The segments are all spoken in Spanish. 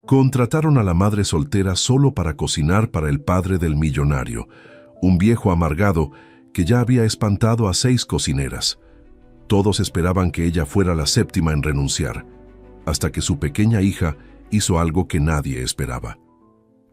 Contrataron a la madre soltera solo para cocinar para el padre del millonario, un viejo amargado que ya había espantado a 6 cocineras. Todos esperaban que ella fuera la séptima en renunciar, hasta que su pequeña hija hizo algo que nadie esperaba.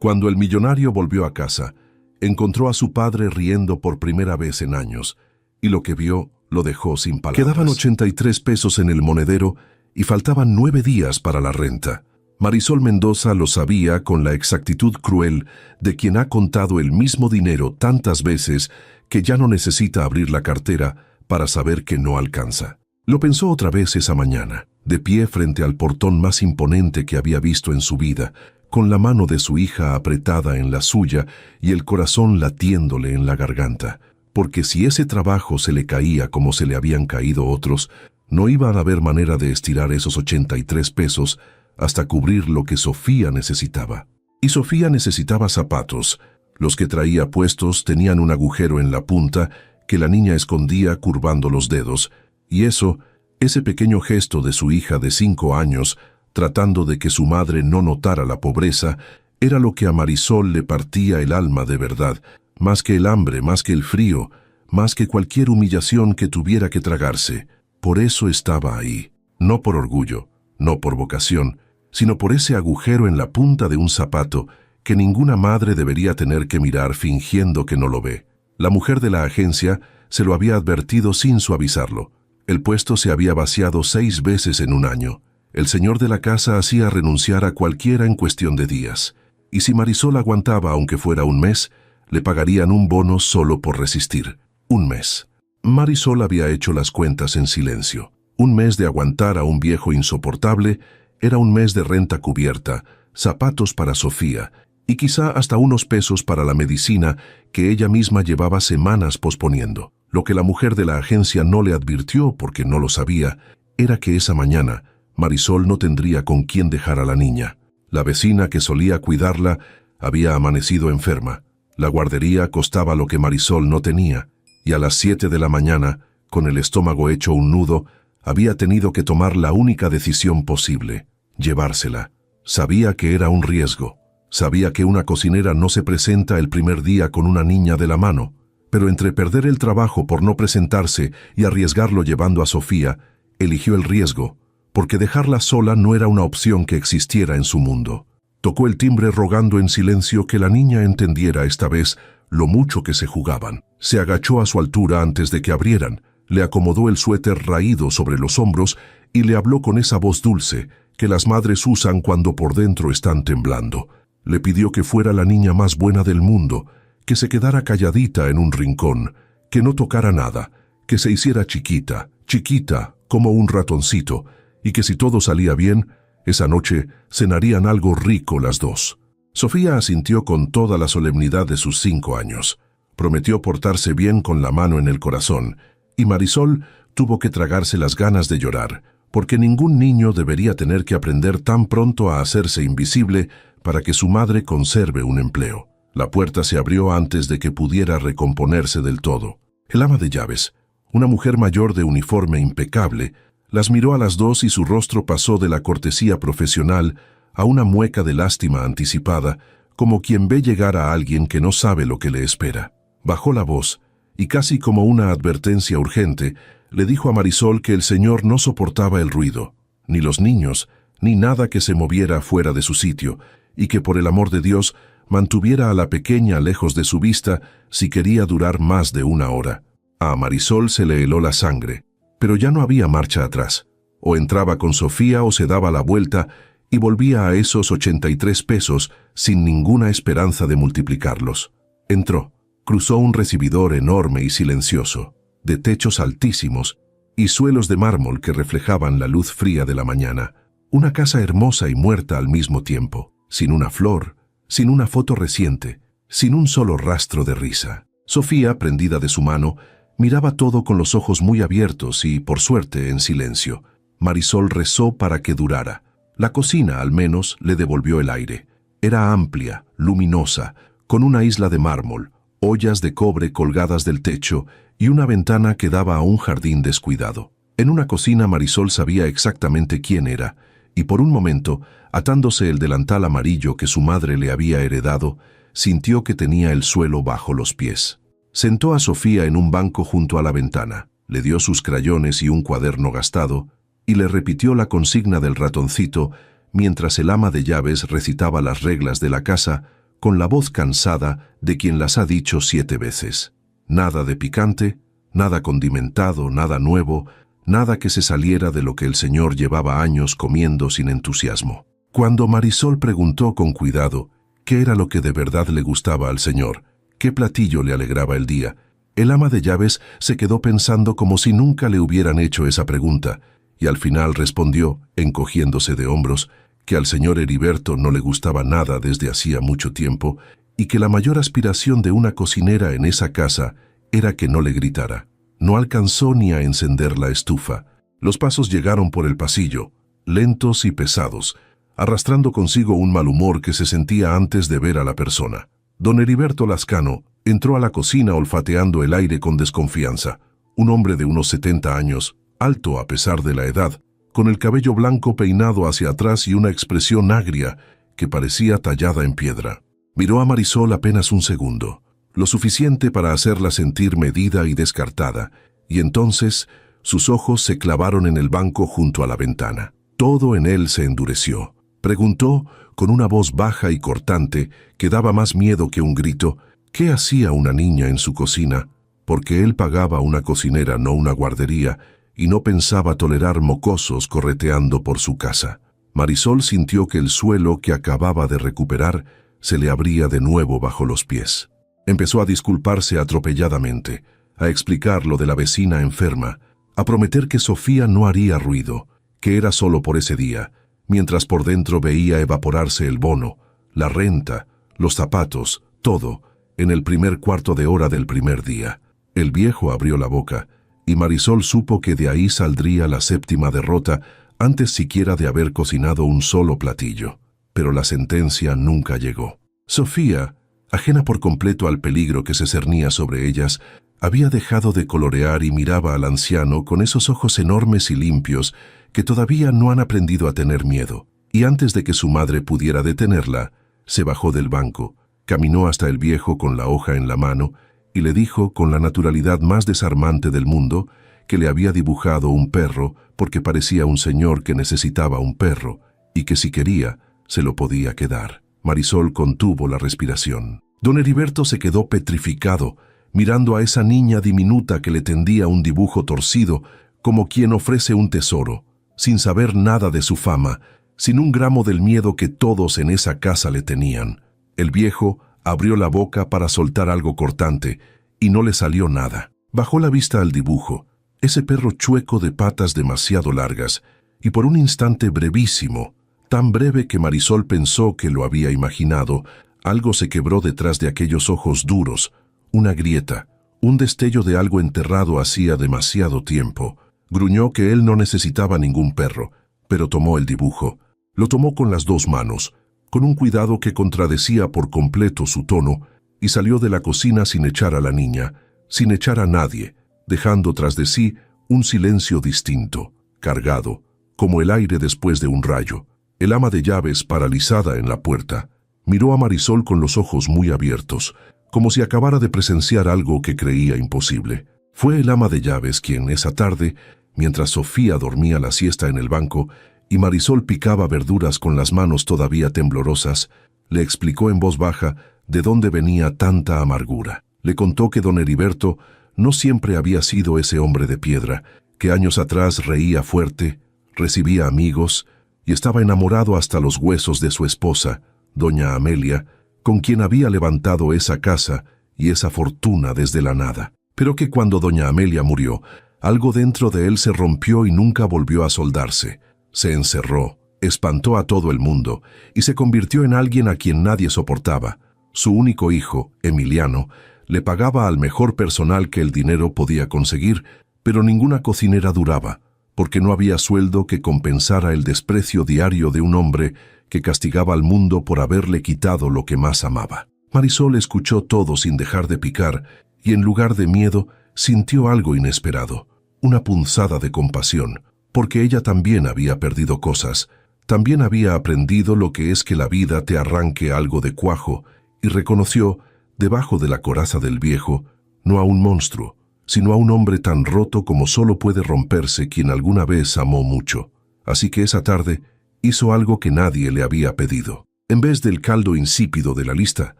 Cuando el millonario volvió a casa, encontró a su padre riendo por primera vez en años, y lo que vio lo dejó sin palabras. Quedaban 83 pesos en el monedero y faltaban 9 días para la renta. Marisol Mendoza lo sabía con la exactitud cruel de quien ha contado el mismo dinero tantas veces que ya no necesita abrir la cartera para saber que no alcanza. Lo pensó otra vez esa mañana, de pie frente al portón más imponente que había visto en su vida, con la mano de su hija apretada en la suya y el corazón latiéndole en la garganta, porque si ese trabajo se le caía como se le habían caído otros, no iba a haber manera de estirar esos 83 pesos hasta cubrir lo que Sofía necesitaba. Y Sofía necesitaba zapatos. Los que traía puestos tenían un agujero en la punta que la niña escondía curvando los dedos, y ese pequeño gesto de su hija de 5 años, tratando de que su madre no notara la pobreza, era lo que a Marisol le partía el alma de verdad, más que el hambre, más que el frío, más que cualquier humillación que tuviera que tragarse. Por eso estaba ahí, no por orgullo, no por vocación, sino por ese agujero en la punta de un zapato que ninguna madre debería tener que mirar fingiendo que no lo ve. La mujer de la agencia se lo había advertido sin suavizarlo. El puesto se había vaciado 6 veces en un año. El señor de la casa hacía renunciar a cualquiera en cuestión de días. Y si Marisol aguantaba aunque fuera un mes, le pagarían un bono solo por resistir. Un mes. Marisol había hecho las cuentas en silencio. Un mes de aguantar a un viejo insoportable era un mes de renta cubierta, zapatos para Sofía y quizá hasta unos pesos para la medicina que ella misma llevaba semanas posponiendo. Lo que la mujer de la agencia no le advirtió porque no lo sabía era que esa mañana Marisol no tendría con quién dejar a la niña. La vecina que solía cuidarla había amanecido enferma. La guardería costaba lo que Marisol no tenía, y a las 7 de la mañana, con el estómago hecho un nudo, había tenido que tomar la única decisión posible: llevársela. Sabía que era un riesgo. Sabía que una cocinera no se presenta el primer día con una niña de la mano, pero entre perder el trabajo por no presentarse y arriesgarlo llevando a Sofía, eligió el riesgo, porque dejarla sola no era una opción que existiera en su mundo. Tocó el timbre rogando en silencio que la niña entendiera esta vez lo mucho que se jugaban. Se agachó a su altura antes de que abrieran, le acomodó el suéter raído sobre los hombros y le habló con esa voz dulce que las madres usan cuando por dentro están temblando. Le pidió que fuera la niña más buena del mundo, que se quedara calladita en un rincón, que no tocara nada, que se hiciera chiquita, chiquita como un ratoncito, y que si todo salía bien, esa noche cenarían algo rico las dos. Sofía asintió con toda la solemnidad de sus 5 años. Prometió portarse bien con la mano en el corazón, y Marisol tuvo que tragarse las ganas de llorar, porque ningún niño debería tener que aprender tan pronto a hacerse invisible para que su madre conserve un empleo. La puerta se abrió antes de que pudiera recomponerse del todo. El ama de llaves, una mujer mayor de uniforme impecable, las miró a las dos y su rostro pasó de la cortesía profesional a una mueca de lástima anticipada, como quien ve llegar a alguien que no sabe lo que le espera. Bajó la voz y, casi como una advertencia urgente, le dijo a Marisol que el señor no soportaba el ruido, ni los niños, ni nada que se moviera fuera de su sitio, y que por el amor de Dios mantuviera a la pequeña lejos de su vista si quería durar más de 1 hora. A Marisol se le heló la sangre, pero ya no había marcha atrás. O entraba con Sofía o se daba la vuelta y volvía a esos 83 pesos sin ninguna esperanza de multiplicarlos. Entró, cruzó un recibidor enorme y silencioso, de techos altísimos y suelos de mármol que reflejaban la luz fría de la mañana. Una casa hermosa y muerta al mismo tiempo, sin una flor, sin una foto reciente, sin un solo rastro de risa. Sofía, prendida de su mano, miraba todo con los ojos muy abiertos y, por suerte, en silencio. Marisol rezó para que durara. La cocina, al menos, le devolvió el aire. Era amplia, luminosa, con una isla de mármol, ollas de cobre colgadas del techo y una ventana que daba a un jardín descuidado. En una cocina Marisol sabía exactamente quién era, y por un momento Atándose el delantal amarillo que su madre le había heredado, sintió que tenía el suelo bajo los pies. Sentó a Sofía en un banco junto a la ventana, le dio sus crayones y un cuaderno gastado, y le repitió la consigna del ratoncito mientras el ama de llaves recitaba las reglas de la casa con la voz cansada de quien las ha dicho 7 veces. Nada de picante, nada condimentado, nada nuevo, nada que se saliera de lo que el señor llevaba años comiendo sin entusiasmo. Cuando Marisol preguntó con cuidado qué era lo que de verdad le gustaba al señor, qué platillo le alegraba el día, el ama de llaves se quedó pensando como si nunca le hubieran hecho esa pregunta, y al final respondió, encogiéndose de hombros, que al señor Heriberto no le gustaba nada desde hacía mucho tiempo y que la mayor aspiración de una cocinera en esa casa era que no le gritara. No alcanzó ni a encender la estufa. Los pasos llegaron por el pasillo, lentos y pesados, arrastrando consigo un mal humor que se sentía antes de ver a la persona. Don Heriberto Lascano entró a la cocina olfateando el aire con desconfianza. Un hombre de unos 70 años, alto a pesar de la edad, con el cabello blanco peinado hacia atrás y una expresión agria que parecía tallada en piedra. Miró a Marisol apenas un segundo, lo suficiente para hacerla sentir medida y descartada, y entonces sus ojos se clavaron en el banco junto a la ventana. Todo en él se endureció. Preguntó, con una voz baja y cortante que daba más miedo que un grito, ¿qué hacía una niña en su cocina? Porque él pagaba una cocinera, no una guardería, y no pensaba tolerar mocosos correteando por su casa. Marisol sintió que el suelo que acababa de recuperar se le abría de nuevo bajo los pies. Empezó a disculparse atropelladamente, a explicar lo de la vecina enferma, a prometer que Sofía no haría ruido, que era solo por ese día, mientras por dentro veía evaporarse el bono, la renta, los zapatos, todo, en el primer cuarto de hora del primer día. El viejo abrió la boca, y Marisol supo que de ahí saldría la 7ª derrota antes siquiera de haber cocinado un solo platillo. Pero la sentencia nunca llegó. Sofía, ajena por completo al peligro que se cernía sobre ellas, había dejado de colorear y miraba al anciano con esos ojos enormes y limpios que todavía no han aprendido a tener miedo. Y antes de que su madre pudiera detenerla, se bajó del banco, caminó hasta el viejo con la hoja en la mano y le dijo con la naturalidad más desarmante del mundo que le había dibujado un perro porque parecía un señor que necesitaba un perro y que si quería se lo podía quedar. Marisol contuvo la respiración. Don Heriberto se quedó petrificado, mirando a esa niña diminuta que le tendía un dibujo torcido como quien ofrece un tesoro, sin saber nada de su fama, sin un gramo del miedo que todos en esa casa le tenían. El viejo abrió la boca para soltar algo cortante y no le salió nada. Bajó la vista al dibujo, ese perro chueco de patas demasiado largas, y por un instante brevísimo, tan breve que Marisol pensó que lo había imaginado, algo se quebró detrás de aquellos ojos duros, una grieta, un destello de algo enterrado hacía demasiado tiempo. Gruñó que él no necesitaba ningún perro, pero tomó el dibujo. Lo tomó con las 2 manos, con un cuidado que contradecía por completo su tono, y salió de la cocina sin echar a la niña, sin echar a nadie, dejando tras de sí un silencio distinto, cargado, como el aire después de un rayo. El ama de llaves, paralizada en la puerta, miró a Marisol con los ojos muy abiertos, como si acabara de presenciar algo que creía imposible. Fue el ama de llaves quien, esa tarde, mientras Sofía dormía la siesta en el banco y Marisol picaba verduras con las manos todavía temblorosas, le explicó en voz baja de dónde venía tanta amargura. Le contó que don Heriberto no siempre había sido ese hombre de piedra, que años atrás reía fuerte, recibía amigos y estaba enamorado hasta los huesos de su esposa, doña Amelia, con quien había levantado esa casa y esa fortuna desde la nada. Pero que cuando doña Amelia murió, algo dentro de él se rompió y nunca volvió a soldarse. Se encerró, espantó a todo el mundo y se convirtió en alguien a quien nadie soportaba. Su único hijo, Emiliano, le pagaba al mejor personal que el dinero podía conseguir, pero ninguna cocinera duraba, porque no había sueldo que compensara el desprecio diario de un hombre que castigaba al mundo por haberle quitado lo que más amaba. Marisol escuchó todo sin dejar de picar y en lugar de miedo sintió algo inesperado, una punzada de compasión, porque ella también había perdido cosas, también había aprendido lo que es que la vida te arranque algo de cuajo y reconoció, debajo de la coraza del viejo, no a un monstruo, sino a un hombre tan roto como solo puede romperse quien alguna vez amó mucho. Así que esa tarde hizo algo que nadie le había pedido. En vez del caldo insípido de la lista,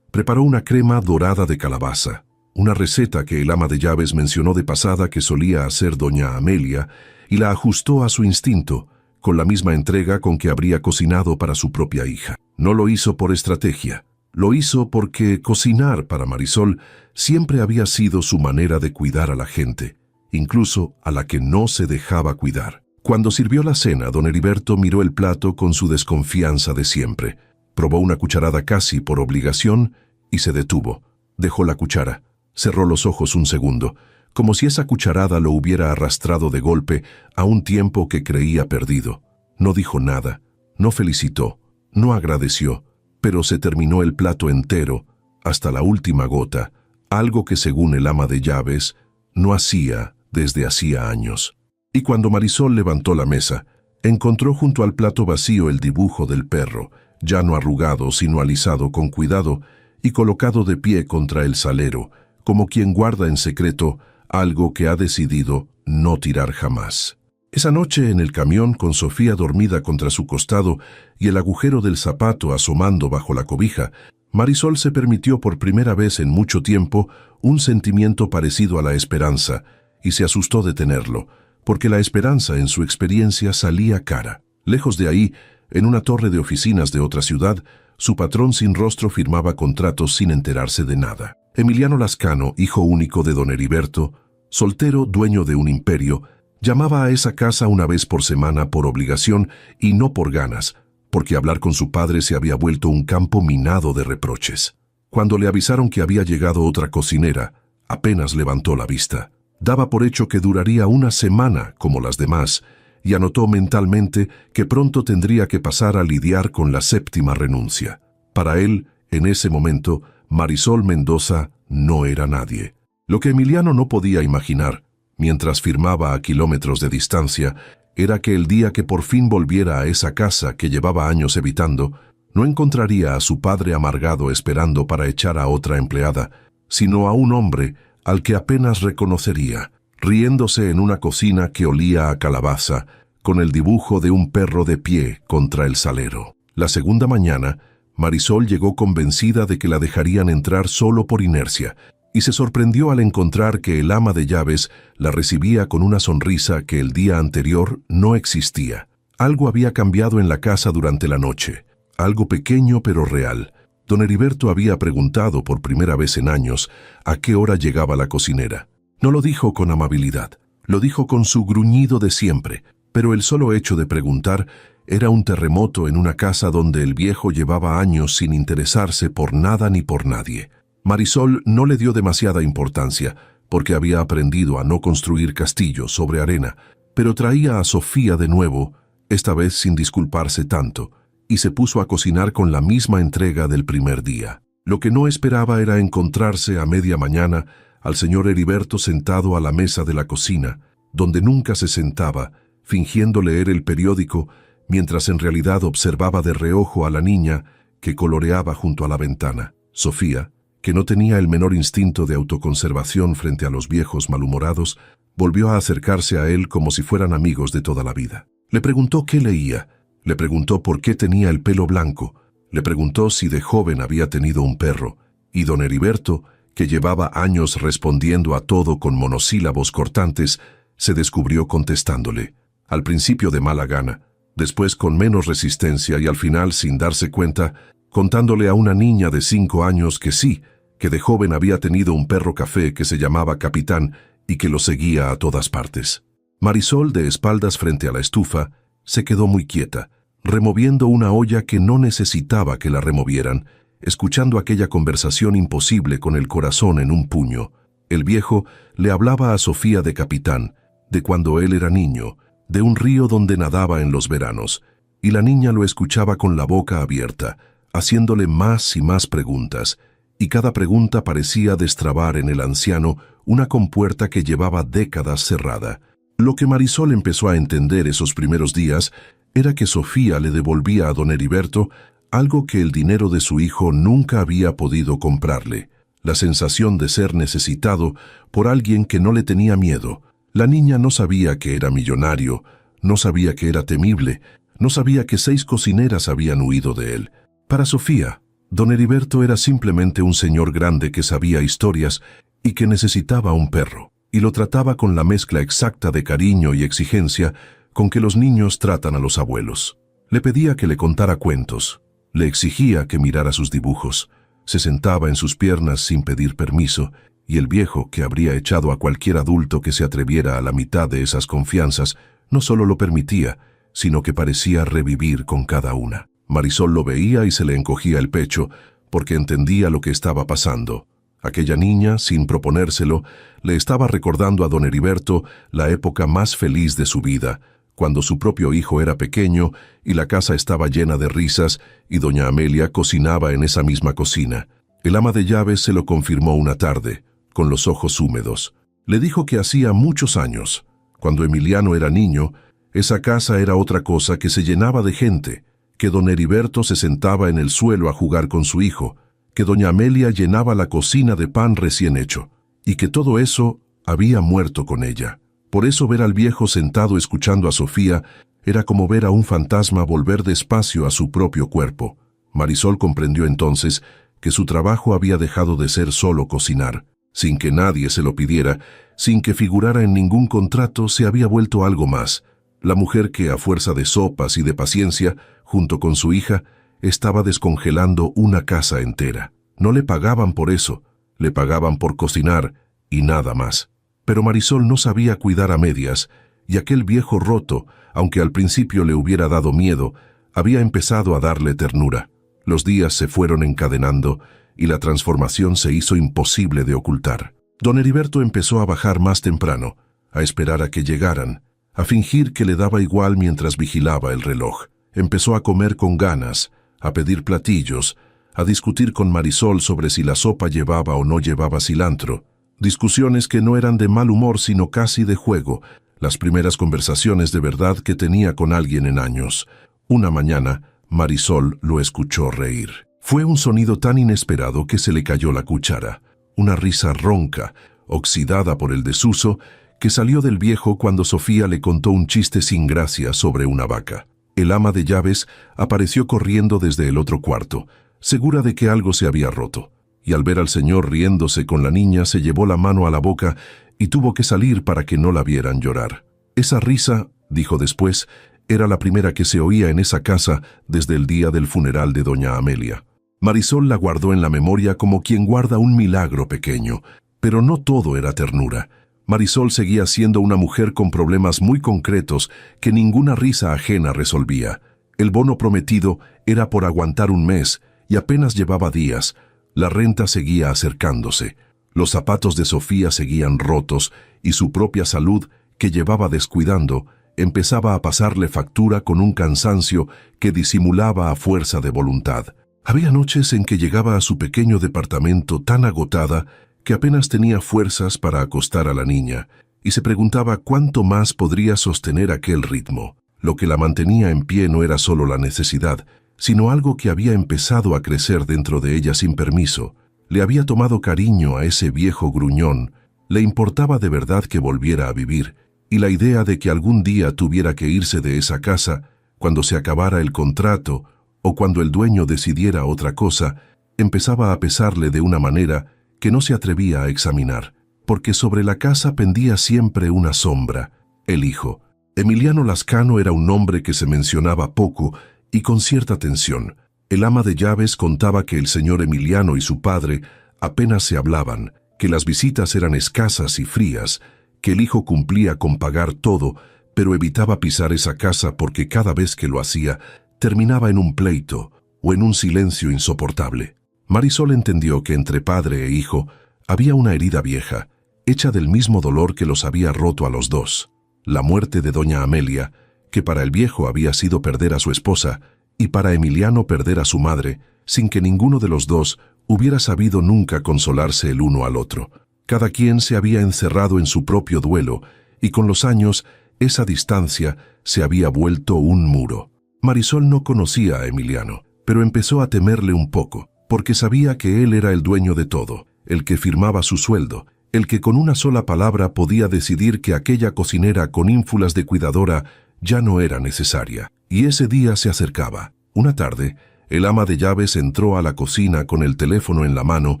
preparó una crema dorada de calabaza, una receta que el ama de llaves mencionó de pasada que solía hacer doña Amelia, y la ajustó a su instinto, con la misma entrega con que habría cocinado para su propia hija. No lo hizo por estrategia, lo hizo porque cocinar para Marisol siempre había sido su manera de cuidar a la gente, incluso a la que no se dejaba cuidar. Cuando sirvió la cena, don Heriberto miró el plato con su desconfianza de siempre. Probó una cucharada casi por obligación y se detuvo. Dejó la cuchara, cerró los ojos un segundo, como si esa cucharada lo hubiera arrastrado de golpe a un tiempo que creía perdido. No dijo nada, no felicitó, no agradeció, pero se terminó el plato entero, hasta la última gota, algo que según el ama de llaves no hacía desde hacía años. Y cuando Marisol levantó la mesa, encontró junto al plato vacío el dibujo del perro, ya no arrugado sino alisado con cuidado y colocado de pie contra el salero, como quien guarda en secreto algo que ha decidido no tirar jamás. Esa noche en el camión, con Sofía dormida contra su costado y el agujero del zapato asomando bajo la cobija, Marisol se permitió por primera vez en mucho tiempo un sentimiento parecido a la esperanza, y se asustó de tenerlo, porque la esperanza en su experiencia salía cara. Lejos de ahí, en una torre de oficinas de otra ciudad, su patrón sin rostro firmaba contratos sin enterarse de nada. Emiliano Lascano, hijo único de don Heriberto, soltero, dueño de un imperio, llamaba a esa casa una vez por semana por obligación y no por ganas, porque hablar con su padre se había vuelto un campo minado de reproches. Cuando le avisaron que había llegado otra cocinera, apenas levantó la vista. Daba por hecho que duraría una semana como las demás, y anotó mentalmente que pronto tendría que pasar a lidiar con la séptima renuncia. Para él, en ese momento, Marisol Mendoza no era nadie. Lo que Emiliano no podía imaginar, mientras firmaba a kilómetros de distancia, era que el día que por fin volviera a esa casa que llevaba años evitando, no encontraría a su padre amargado esperando para echar a otra empleada, sino a un hombre al que apenas reconocería, riéndose en una cocina que olía a calabaza, con el dibujo de un perro de pie contra el salero. La segunda mañana, Marisol llegó convencida de que la dejarían entrar solo por inercia, y se sorprendió al encontrar que el ama de llaves la recibía con una sonrisa que el día anterior no existía. Algo había cambiado en la casa durante la noche, algo pequeño pero real. Don Heriberto había preguntado por primera vez en años a qué hora llegaba la cocinera. No lo dijo con amabilidad, lo dijo con su gruñido de siempre, pero el solo hecho de preguntar era un terremoto en una casa donde el viejo llevaba años sin interesarse por nada ni por nadie. Marisol no le dio demasiada importancia, porque había aprendido a no construir castillos sobre arena, pero traía a Sofía de nuevo, esta vez sin disculparse tanto, y se puso a cocinar con la misma entrega del primer día. Lo que no esperaba era encontrarse a media mañana al señor Heriberto sentado a la mesa de la cocina, donde nunca se sentaba, fingiendo leer el periódico, mientras en realidad observaba de reojo a la niña que coloreaba junto a la ventana. Sofía, que no tenía el menor instinto de autoconservación frente a los viejos malhumorados, volvió a acercarse a él como si fueran amigos de toda la vida. Le preguntó qué leía, le preguntó por qué tenía el pelo blanco, le preguntó si de joven había tenido un perro, y don Heriberto, que llevaba años respondiendo a todo con monosílabos cortantes, se descubrió contestándole, al principio de mala gana, después con menos resistencia y al final, sin darse cuenta, contándole a una niña de 5 años que sí, que de joven había tenido un perro café que se llamaba Capitán y que lo seguía a todas partes. Marisol, de espaldas frente a la estufa, se quedó muy quieta, removiendo una olla que no necesitaba que la removieran, escuchando aquella conversación imposible con el corazón en un puño. El viejo le hablaba a Sofía de Capitán, de cuando él era niño, de un río donde nadaba en los veranos, y la niña lo escuchaba con la boca abierta, haciéndole más y más preguntas, y cada pregunta parecía destrabar en el anciano una compuerta que llevaba décadas cerrada. Lo que Marisol empezó a entender esos primeros días era que Sofía le devolvía a don Heriberto algo que el dinero de su hijo nunca había podido comprarle: la sensación de ser necesitado por alguien que no le tenía miedo. La niña no sabía que era millonario, no sabía que era temible, no sabía que 6 cocineras habían huido de él. Para Sofía, don Heriberto era simplemente un señor grande que sabía historias y que necesitaba un perro, y lo trataba con la mezcla exacta de cariño y exigencia con que los niños tratan a los abuelos. Le pedía que le contara cuentos, le exigía que mirara sus dibujos, se sentaba en sus piernas sin pedir permiso, y el viejo, que habría echado a cualquier adulto que se atreviera a la mitad de esas confianzas, no solo lo permitía, sino que parecía revivir con cada una. Marisol lo veía y se le encogía el pecho, porque entendía lo que estaba pasando. Aquella niña, sin proponérselo, le estaba recordando a don Heriberto la época más feliz de su vida, cuando su propio hijo era pequeño y la casa estaba llena de risas y doña Amelia cocinaba en esa misma cocina. El ama de llaves se lo confirmó una tarde, con los ojos húmedos. Le dijo que hacía muchos años, cuando Emiliano era niño, esa casa era otra cosa, que se llenaba de gente, que don Heriberto se sentaba en el suelo a jugar con su hijo, que doña Amelia llenaba la cocina de pan recién hecho, y que todo eso había muerto con ella. Por eso ver al viejo sentado escuchando a Sofía era como ver a un fantasma volver despacio a su propio cuerpo. Marisol comprendió entonces que su trabajo había dejado de ser solo cocinar. Sin que nadie se lo pidiera, sin que figurara en ningún contrato, se había vuelto algo más. La mujer que, a fuerza de sopas y de paciencia, junto con su hija, estaba descongelando una casa entera. No le pagaban por eso, le pagaban por cocinar y nada más. Pero Marisol no sabía cuidar a medias, y aquel viejo roto, aunque al principio le hubiera dado miedo, había empezado a darle ternura. Los días se fueron encadenando y la transformación se hizo imposible de ocultar. Don Heriberto empezó a bajar más temprano, a esperar a que llegaran, a fingir que le daba igual mientras vigilaba el reloj. Empezó a comer con ganas, a pedir platillos, a discutir con Marisol sobre si la sopa llevaba o no llevaba cilantro. Discusiones que no eran de mal humor sino casi de juego, las primeras conversaciones de verdad que tenía con alguien en años. Una mañana, Marisol lo escuchó reír. Fue un sonido tan inesperado que se le cayó la cuchara. Una risa ronca, oxidada por el desuso, que salió del viejo cuando Sofía le contó un chiste sin gracia sobre una vaca. El ama de llaves apareció corriendo desde el otro cuarto, segura de que algo se había roto, y al ver al señor riéndose con la niña se llevó la mano a la boca y tuvo que salir para que no la vieran llorar. Esa risa, dijo después, era la primera que se oía en esa casa desde el día del funeral de doña Amelia. Marisol la guardó en la memoria como quien guarda un milagro pequeño, pero no todo era ternura. Marisol seguía siendo una mujer con problemas muy concretos que ninguna risa ajena resolvía. El bono prometido era por aguantar un mes y apenas llevaba días. La renta seguía acercándose. Los zapatos de Sofía seguían rotos y su propia salud, que llevaba descuidando, empezaba a pasarle factura con un cansancio que disimulaba a fuerza de voluntad. Había noches en que llegaba a su pequeño departamento tan agotada que apenas tenía fuerzas para acostar a la niña, y se preguntaba cuánto más podría sostener aquel ritmo. Lo que la mantenía en pie no era solo la necesidad, sino algo que había empezado a crecer dentro de ella sin permiso. Le había tomado cariño a ese viejo gruñón, le importaba de verdad que volviera a vivir, y la idea de que algún día tuviera que irse de esa casa, cuando se acabara el contrato o cuando el dueño decidiera otra cosa, empezaba a pesarle de una manera que no se atrevía a examinar, porque sobre la casa pendía siempre una sombra: el hijo. Emiliano Lascano era un nombre que se mencionaba poco y con cierta tensión. El ama de llaves contaba que el señor Emiliano y su padre apenas se hablaban, que las visitas eran escasas y frías, que el hijo cumplía con pagar todo, pero evitaba pisar esa casa porque cada vez que lo hacía, terminaba en un pleito o en un silencio insoportable. Marisol entendió que entre padre e hijo había una herida vieja, hecha del mismo dolor que los había roto a los dos: la muerte de doña Amelia, que para el viejo había sido perder a su esposa, y para Emiliano perder a su madre, sin que ninguno de los dos hubiera sabido nunca consolarse el uno al otro. Cada quien se había encerrado en su propio duelo, y con los años Esa distancia se había vuelto un muro. Marisol no conocía a Emiliano, pero empezó a temerle un poco, porque sabía que él era el dueño de todo, el que firmaba su sueldo, el que con una sola palabra podía decidir que aquella cocinera con ínfulas de cuidadora ya no era necesaria. Y ese día se acercaba. Una tarde, el ama de llaves entró a la cocina con el teléfono en la mano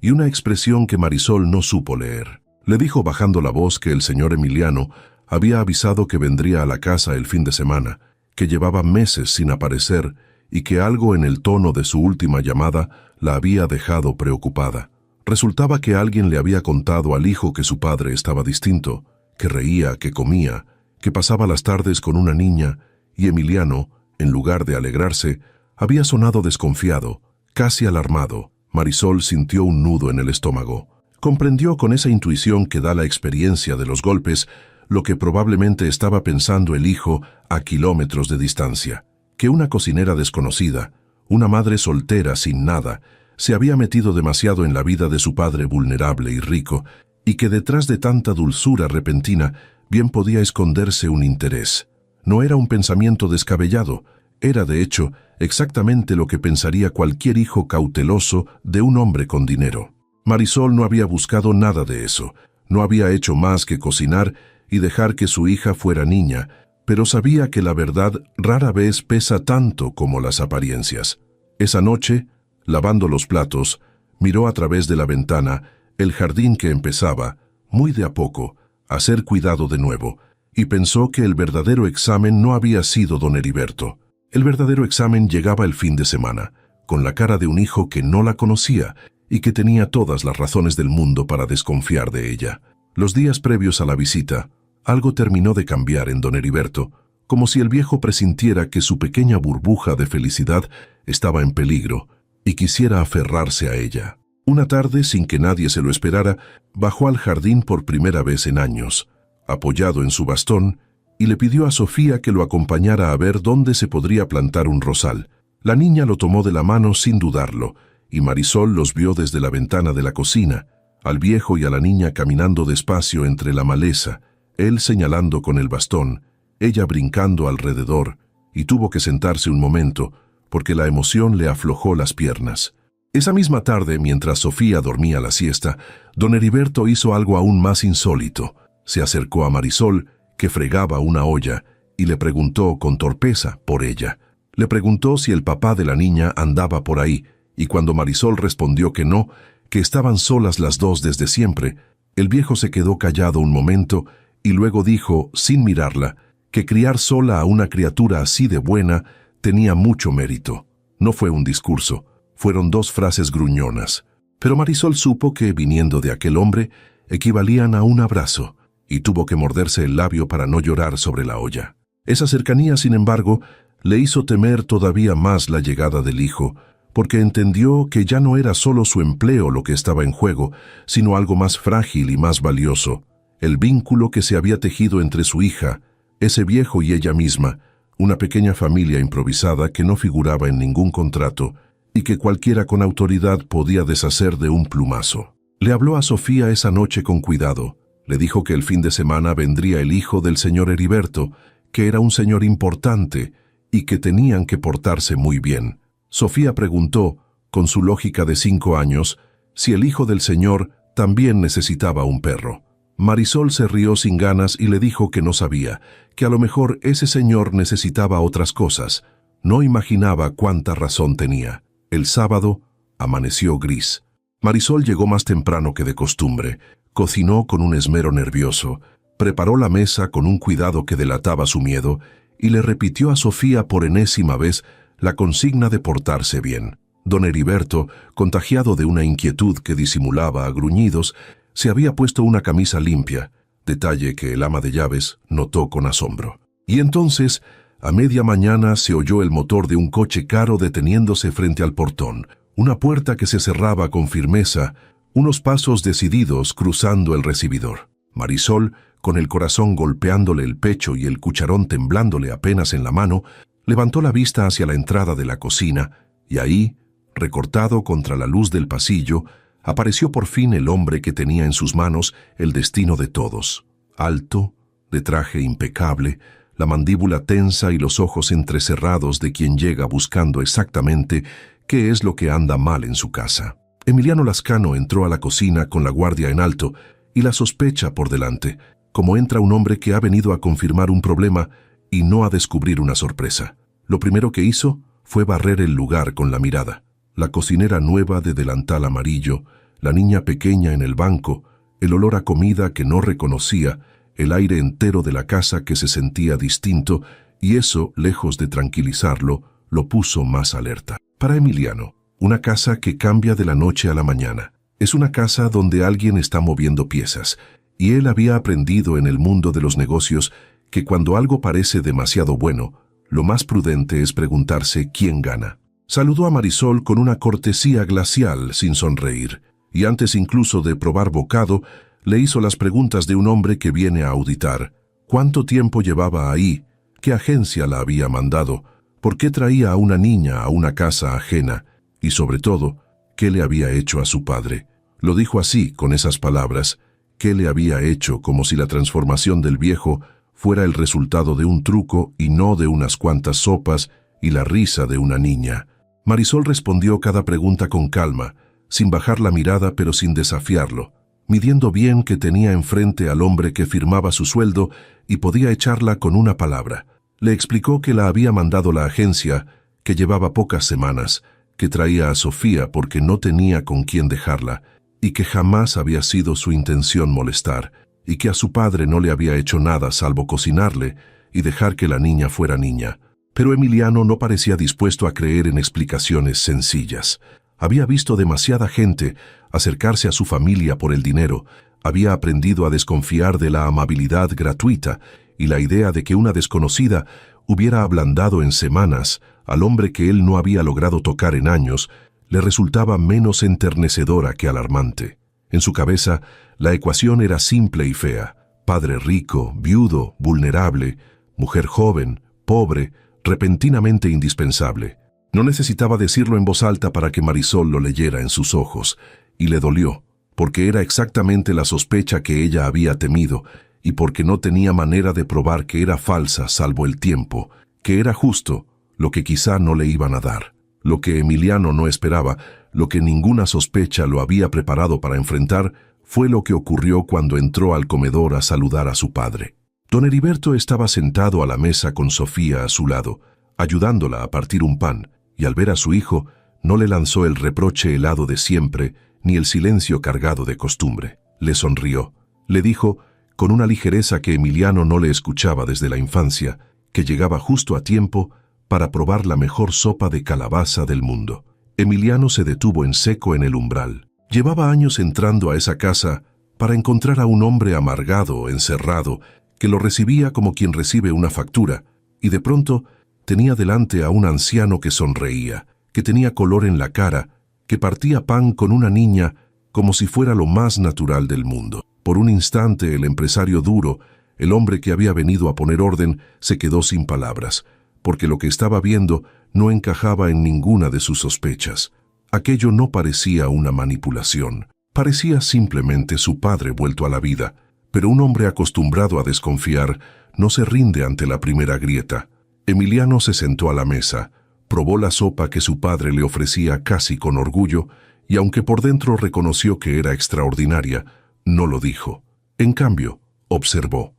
y una expresión que Marisol no supo leer. Le dijo bajando la voz que el señor Emiliano había avisado que vendría a la casa el fin de semana, que llevaba meses sin aparecer y que algo en el tono de su última llamada la había dejado preocupada. Resultaba que alguien le había contado al hijo que su padre estaba distinto, que reía, que comía, que pasaba las tardes con una niña, y Emiliano, en lugar de alegrarse, había sonado desconfiado, casi alarmado. Marisol sintió un nudo en el estómago. Comprendió con esa intuición que da la experiencia de los golpes lo que probablemente estaba pensando el hijo a kilómetros de distancia, que una cocinera desconocida, una madre soltera sin nada, se había metido demasiado en la vida de su padre vulnerable y rico, y que detrás de tanta dulzura repentina bien podía esconderse un interés. No era un pensamiento descabellado, era de hecho exactamente lo que pensaría cualquier hijo cauteloso de un hombre con dinero. Marisol no había buscado nada de eso, no había hecho más que cocinar y dejar que su hija fuera niña, pero sabía que la verdad rara vez pesa tanto como las apariencias. Esa noche, lavando los platos, miró a través de la ventana el jardín que empezaba, muy de a poco, a ser cuidado de nuevo, y pensó que el verdadero examen no había sido don Heriberto. El verdadero examen llegaba el fin de semana, con la cara de un hijo que no la conocía y que tenía todas las razones del mundo para desconfiar de ella. Los días previos a la visita, algo terminó de cambiar en don Heriberto, como si el viejo presintiera que su pequeña burbuja de felicidad estaba en peligro y quisiera aferrarse a ella. Una tarde, sin que nadie se lo esperara, bajó al jardín por primera vez en años, apoyado en su bastón, y le pidió a Sofía que lo acompañara a ver dónde se podría plantar un rosal. La niña lo tomó de la mano sin dudarlo, y Marisol los vio desde la ventana de la cocina, al viejo y a la niña caminando despacio entre la maleza, él señalando con el bastón, ella brincando alrededor, y tuvo que sentarse un momento, porque la emoción le aflojó las piernas. Esa misma tarde, mientras Sofía dormía la siesta, don Heriberto hizo algo aún más insólito. Se acercó a Marisol, que fregaba una olla, y le preguntó con torpeza por ella. Le preguntó si el papá de la niña andaba por ahí, y cuando Marisol respondió que no, que estaban solas las dos desde siempre, el viejo se quedó callado un momento y luego dijo, sin mirarla, que criar sola a una criatura así de buena tenía mucho mérito. No fue un discurso, fueron dos frases gruñonas, pero Marisol supo que, viniendo de aquel hombre, equivalían a un abrazo, y tuvo que morderse el labio para no llorar sobre la olla. Esa cercanía, sin embargo, le hizo temer todavía más la llegada del hijo, porque entendió que ya no era solo su empleo lo que estaba en juego, sino algo más frágil y más valioso, el vínculo que se había tejido entre su hija, ese viejo y ella misma, una pequeña familia improvisada que no figuraba en ningún contrato y que cualquiera con autoridad podía deshacer de un plumazo. Le habló a Sofía esa noche con cuidado. Le dijo que el fin de semana vendría el hijo del señor Heriberto, que era un señor importante y que tenían que portarse muy bien. Sofía preguntó, con su lógica de 5 años, si el hijo del señor también necesitaba un perro. Marisol se rió sin ganas y le dijo que no sabía, que a lo mejor ese señor necesitaba otras cosas. No imaginaba cuánta razón tenía. El sábado amaneció gris. Marisol llegó más temprano que de costumbre, cocinó con un esmero nervioso, preparó la mesa con un cuidado que delataba su miedo y le repitió a Sofía por enésima vez la consigna de portarse bien. Don Heriberto, contagiado de una inquietud que disimulaba a gruñidos, se había puesto una camisa limpia, detalle que el ama de llaves notó con asombro. Y entonces, a media mañana se oyó el motor de un coche caro deteniéndose frente al portón, una puerta que se cerraba con firmeza, unos pasos decididos cruzando el recibidor. Marisol, con el corazón golpeándole el pecho y el cucharón temblándole apenas en la mano, levantó la vista hacia la entrada de la cocina, y ahí, recortado contra la luz del pasillo, apareció por fin el hombre que tenía en sus manos el destino de todos. Alto, de traje impecable, la mandíbula tensa y los ojos entrecerrados de quien llega buscando exactamente qué es lo que anda mal en su casa. Emiliano Lazcano entró a la cocina con la guardia en alto y la sospecha por delante, como entra un hombre que ha venido a confirmar un problema y no a descubrir una sorpresa. Lo primero que hizo fue barrer el lugar con la mirada. La cocinera nueva de delantal amarillo, la niña pequeña en el banco, el olor a comida que no reconocía, el aire entero de la casa que se sentía distinto, y eso, lejos de tranquilizarlo, lo puso más alerta. Para Emiliano, una casa que cambia de la noche a la mañana. Es una casa donde alguien está moviendo piezas, y él había aprendido en el mundo de los negocios que cuando algo parece demasiado bueno, lo más prudente es preguntarse quién gana. Saludó a Marisol con una cortesía glacial sin sonreír, y antes incluso de probar bocado, le hizo las preguntas de un hombre que viene a auditar. ¿Cuánto tiempo llevaba ahí? ¿Qué agencia la había mandado? ¿Por qué traía a una niña a una casa ajena? Y sobre todo, ¿qué le había hecho a su padre? Lo dijo así, con esas palabras. ¿Qué le había hecho? Como si la transformación del viejo fuera el resultado de un truco y no de unas cuantas sopas y la risa de una niña. Marisol respondió cada pregunta con calma, sin bajar la mirada pero sin desafiarlo, midiendo bien que tenía enfrente al hombre que firmaba su sueldo y podía echarla con una palabra. Le explicó que la había mandado la agencia, que llevaba pocas semanas, que traía a Sofía porque no tenía con quién dejarla, y que jamás había sido su intención molestar, y que a su padre no le había hecho nada salvo cocinarle y dejar que la niña fuera niña. Pero Emiliano no parecía dispuesto a creer en explicaciones sencillas. Había visto demasiada gente acercarse a su familia por el dinero, había aprendido a desconfiar de la amabilidad gratuita y la idea de que una desconocida hubiera ablandado en semanas al hombre que él no había logrado tocar en años, le resultaba menos enternecedora que alarmante. En su cabeza, la ecuación era simple y fea: padre rico, viudo, vulnerable, mujer joven, pobre, repentinamente indispensable. No necesitaba decirlo en voz alta para que Marisol lo leyera en sus ojos, y le dolió, porque era exactamente la sospecha que ella había temido, y porque no tenía manera de probar que era falsa salvo el tiempo, que era justo, lo que quizá no le iban a dar. Lo que Emiliano no esperaba, lo que ninguna sospecha lo había preparado para enfrentar, fue lo que ocurrió cuando entró al comedor a saludar a su padre. Don Heriberto estaba sentado a la mesa con Sofía a su lado, ayudándola a partir un pan, y al ver a su hijo, no le lanzó el reproche helado de siempre, ni el silencio cargado de costumbre. Le sonrió. Le dijo, con una ligereza que Emiliano no le escuchaba desde la infancia, que llegaba justo a tiempo para probar la mejor sopa de calabaza del mundo. Emiliano se detuvo en seco en el umbral. Llevaba años entrando a esa casa para encontrar a un hombre amargado, encerrado, que lo recibía como quien recibe una factura, y de pronto tenía delante a un anciano que sonreía, que tenía color en la cara, que partía pan con una niña como si fuera lo más natural del mundo. Por un instante el empresario duro, el hombre que había venido a poner orden, se quedó sin palabras, porque lo que estaba viendo no encajaba en ninguna de sus sospechas. Aquello no parecía una manipulación, parecía simplemente su padre vuelto a la vida, pero un hombre acostumbrado a desconfiar no se rinde ante la primera grieta. Emiliano se sentó a la mesa, probó la sopa que su padre le ofrecía casi con orgullo, y aunque por dentro reconoció que era extraordinaria, no lo dijo. En cambio, observó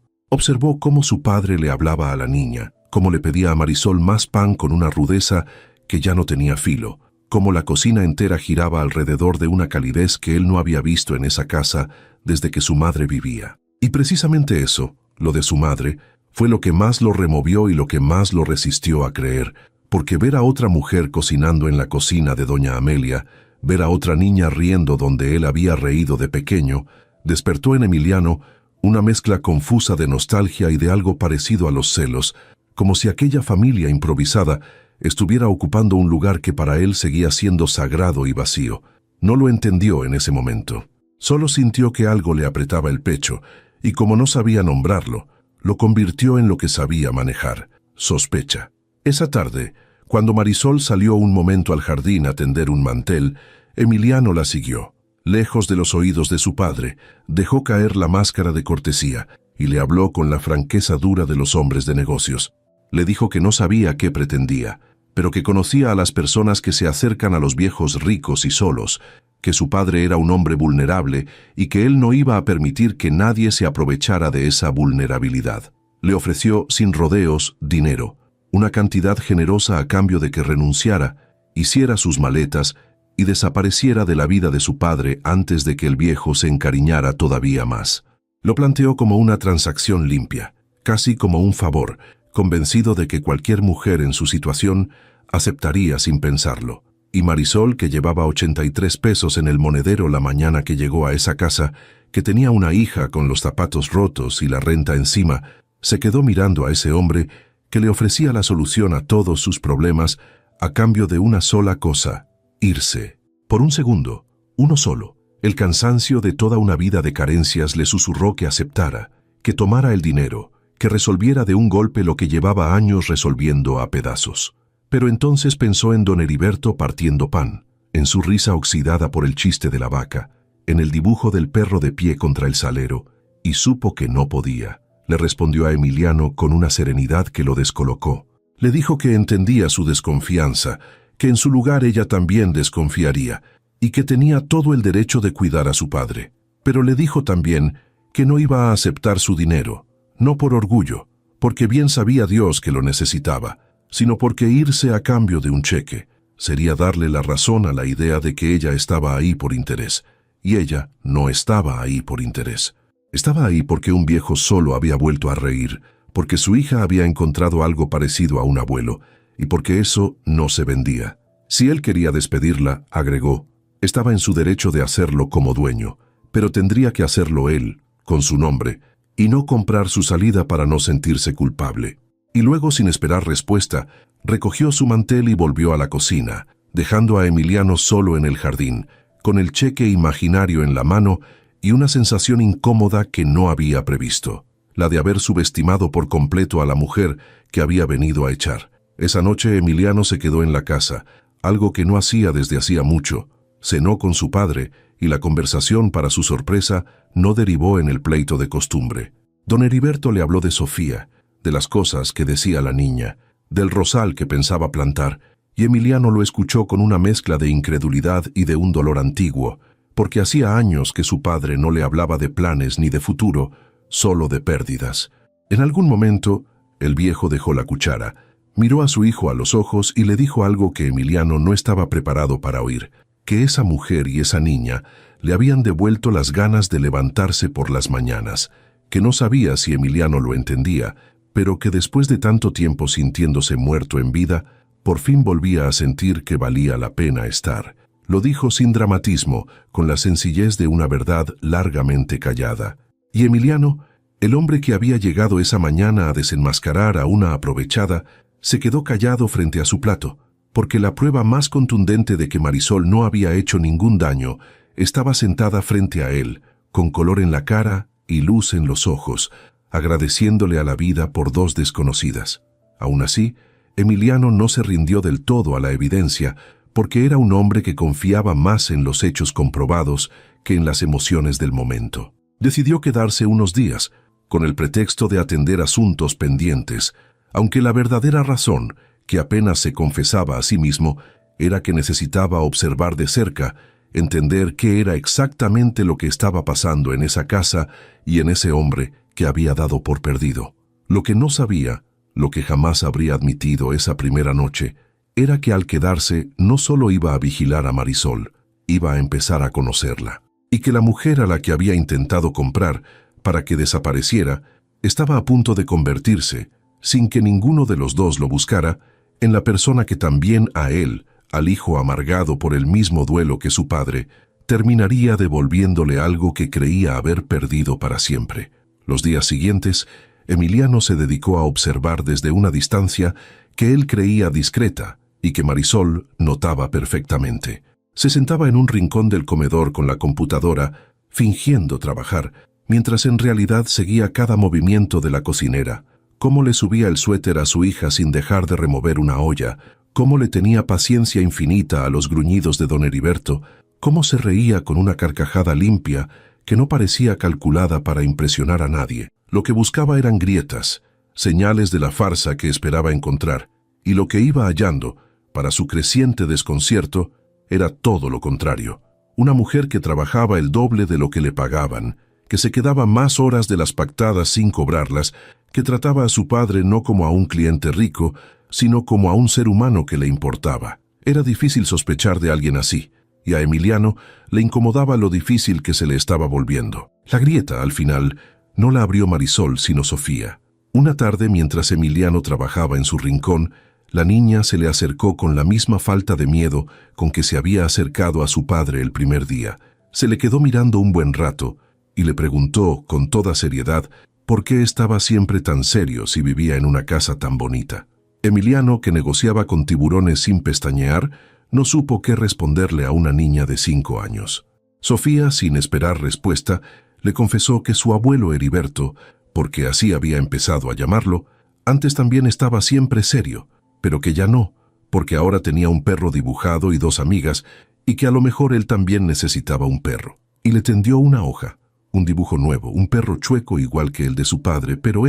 cómo su padre le hablaba a la niña, cómo le pedía a Marisol más pan con una rudeza que ya no tenía filo, cómo la cocina entera giraba alrededor de una calidez que él no había visto en esa casa desde que su madre vivía. Y precisamente eso, lo de su madre, fue lo que más lo removió y lo que más lo resistió a creer, porque ver a otra mujer cocinando en la cocina de doña Amelia, ver a otra niña riendo donde él había reído de pequeño, despertó en Emiliano una mezcla confusa de nostalgia y de algo parecido a los celos, como si aquella familia improvisada estuviera ocupando un lugar que para él seguía siendo sagrado y vacío. No lo entendió en ese momento. Solo sintió que algo le apretaba el pecho, y como no sabía nombrarlo, lo convirtió en lo que sabía manejar: sospecha. Esa tarde, cuando Marisol salió un momento al jardín a tender un mantel, Emiliano la siguió. Lejos de los oídos de su padre, dejó caer la máscara de cortesía y le habló con la franqueza dura de los hombres de negocios. Le dijo que no sabía qué pretendía, pero que conocía a las personas que se acercan a los viejos ricos y solos, que su padre era un hombre vulnerable y que él no iba a permitir que nadie se aprovechara de esa vulnerabilidad. Le ofreció, sin rodeos, dinero, una cantidad generosa a cambio de que renunciara, hiciera sus maletas y desapareciera de la vida de su padre antes de que el viejo se encariñara todavía más. Lo planteó como una transacción limpia, casi como un favor, convencido de que cualquier mujer en su situación aceptaría sin pensarlo. Y Marisol, que llevaba 83 pesos en el monedero la mañana que llegó a esa casa, que tenía una hija con los zapatos rotos y la renta encima, se quedó mirando a ese hombre que le ofrecía la solución a todos sus problemas a cambio de una sola cosa: irse. Por un segundo, uno solo, el cansancio de toda una vida de carencias le susurró que aceptara, que tomara el dinero, que resolviera de un golpe lo que llevaba años resolviendo a pedazos. Pero entonces pensó en don Heriberto partiendo pan, en su risa oxidada por el chiste de la vaca, en el dibujo del perro de pie contra el salero, y supo que no podía. Le respondió a Emiliano con una serenidad que lo descolocó. Le dijo que entendía su desconfianza, que en su lugar ella también desconfiaría, y que tenía todo el derecho de cuidar a su padre. Pero le dijo también que no iba a aceptar su dinero, no por orgullo, porque bien sabía Dios que lo necesitaba, sino porque irse a cambio de un cheque sería darle la razón a la idea de que ella estaba ahí por interés, y ella no estaba ahí por interés. Estaba ahí porque un viejo solo había vuelto a reír, porque su hija había encontrado algo parecido a un abuelo, y porque eso no se vendía. Si él quería despedirla, agregó, estaba en su derecho de hacerlo como dueño, pero tendría que hacerlo él, con su nombre, y no comprar su salida para no sentirse culpable. Y luego, sin esperar respuesta, recogió su mantel y volvió a la cocina, dejando a Emiliano solo en el jardín, con el cheque imaginario en la mano y una sensación incómoda que no había previsto, la de haber subestimado por completo a la mujer que había venido a echar. Esa noche Emiliano se quedó en la casa, algo que no hacía desde hacía mucho. Cenó con su padre y la conversación, para su sorpresa, no derivó en el pleito de costumbre. Don Heriberto le habló de Sofía, de las cosas que decía la niña, del rosal que pensaba plantar, y Emiliano lo escuchó con una mezcla de incredulidad y de un dolor antiguo, porque hacía años que su padre no le hablaba de planes ni de futuro, solo de pérdidas. En algún momento, el viejo dejó la cuchara, miró a su hijo a los ojos y le dijo algo que Emiliano no estaba preparado para oír, que esa mujer y esa niña le habían devuelto las ganas de levantarse por las mañanas, que no sabía si Emiliano lo entendía, pero que después de tanto tiempo sintiéndose muerto en vida, por fin volvía a sentir que valía la pena estar. Lo dijo sin dramatismo, con la sencillez de una verdad largamente callada. Y Emiliano, el hombre que había llegado esa mañana a desenmascarar a una aprovechada, se quedó callado frente a su plato, porque la prueba más contundente de que Marisol no había hecho ningún daño estaba sentada frente a él, con color en la cara y luz en los ojos, agradeciéndole a la vida por dos desconocidas. Aún así, Emiliano no se rindió del todo a la evidencia, porque era un hombre que confiaba más en los hechos comprobados que en las emociones del momento. Decidió quedarse unos días, con el pretexto de atender asuntos pendientes, aunque la verdadera razón, que apenas se confesaba a sí mismo, era que necesitaba observar de cerca, entender qué era exactamente lo que estaba pasando en esa casa y en ese hombre que había dado por perdido. Lo que no sabía, lo que jamás habría admitido esa primera noche, era que al quedarse no solo iba a vigilar a Marisol, iba a empezar a conocerla, y que la mujer a la que había intentado comprar para que desapareciera estaba a punto de convertirse, sin que ninguno de los dos lo buscara, en la persona que también a él, al hijo amargado por el mismo duelo que su padre, terminaría devolviéndole algo que creía haber perdido para siempre. Los días siguientes, Emiliano se dedicó a observar desde una distancia que él creía discreta y que Marisol notaba perfectamente. Se sentaba en un rincón del comedor con la computadora, fingiendo trabajar, mientras en realidad seguía cada movimiento de la cocinera, cómo le subía el suéter a su hija sin dejar de remover una olla, cómo le tenía paciencia infinita a los gruñidos de don Heriberto, cómo se reía con una carcajada limpia que no parecía calculada para impresionar a nadie. Lo que buscaba eran grietas, señales de la farsa que esperaba encontrar, y lo que iba hallando, para su creciente desconcierto, era todo lo contrario. Una mujer que trabajaba el doble de lo que le pagaban, que se quedaba más horas de las pactadas sin cobrarlas, que trataba a su padre no como a un cliente rico, sino como a un ser humano que le importaba. Era difícil sospechar de alguien así, y a Emiliano le incomodaba lo difícil que se le estaba volviendo. La grieta, al final, no la abrió Marisol, sino Sofía. Una tarde, mientras Emiliano trabajaba en su rincón, la niña se le acercó con la misma falta de miedo con que se había acercado a su padre el primer día. Se le quedó mirando un buen rato y le preguntó con toda seriedad por qué estaba siempre tan serio si vivía en una casa tan bonita. Emiliano, que negociaba con tiburones sin pestañear, no supo qué responderle a una niña de 5 años. Sofía, sin esperar respuesta, le confesó que su abuelo Heriberto, porque así había empezado a llamarlo, antes también estaba siempre serio, pero que ya no, porque ahora tenía un perro dibujado y 2 amigas, y que a lo mejor él también necesitaba un perro. Y le tendió una hoja, un dibujo nuevo, un perro chueco igual que el de su padre, pero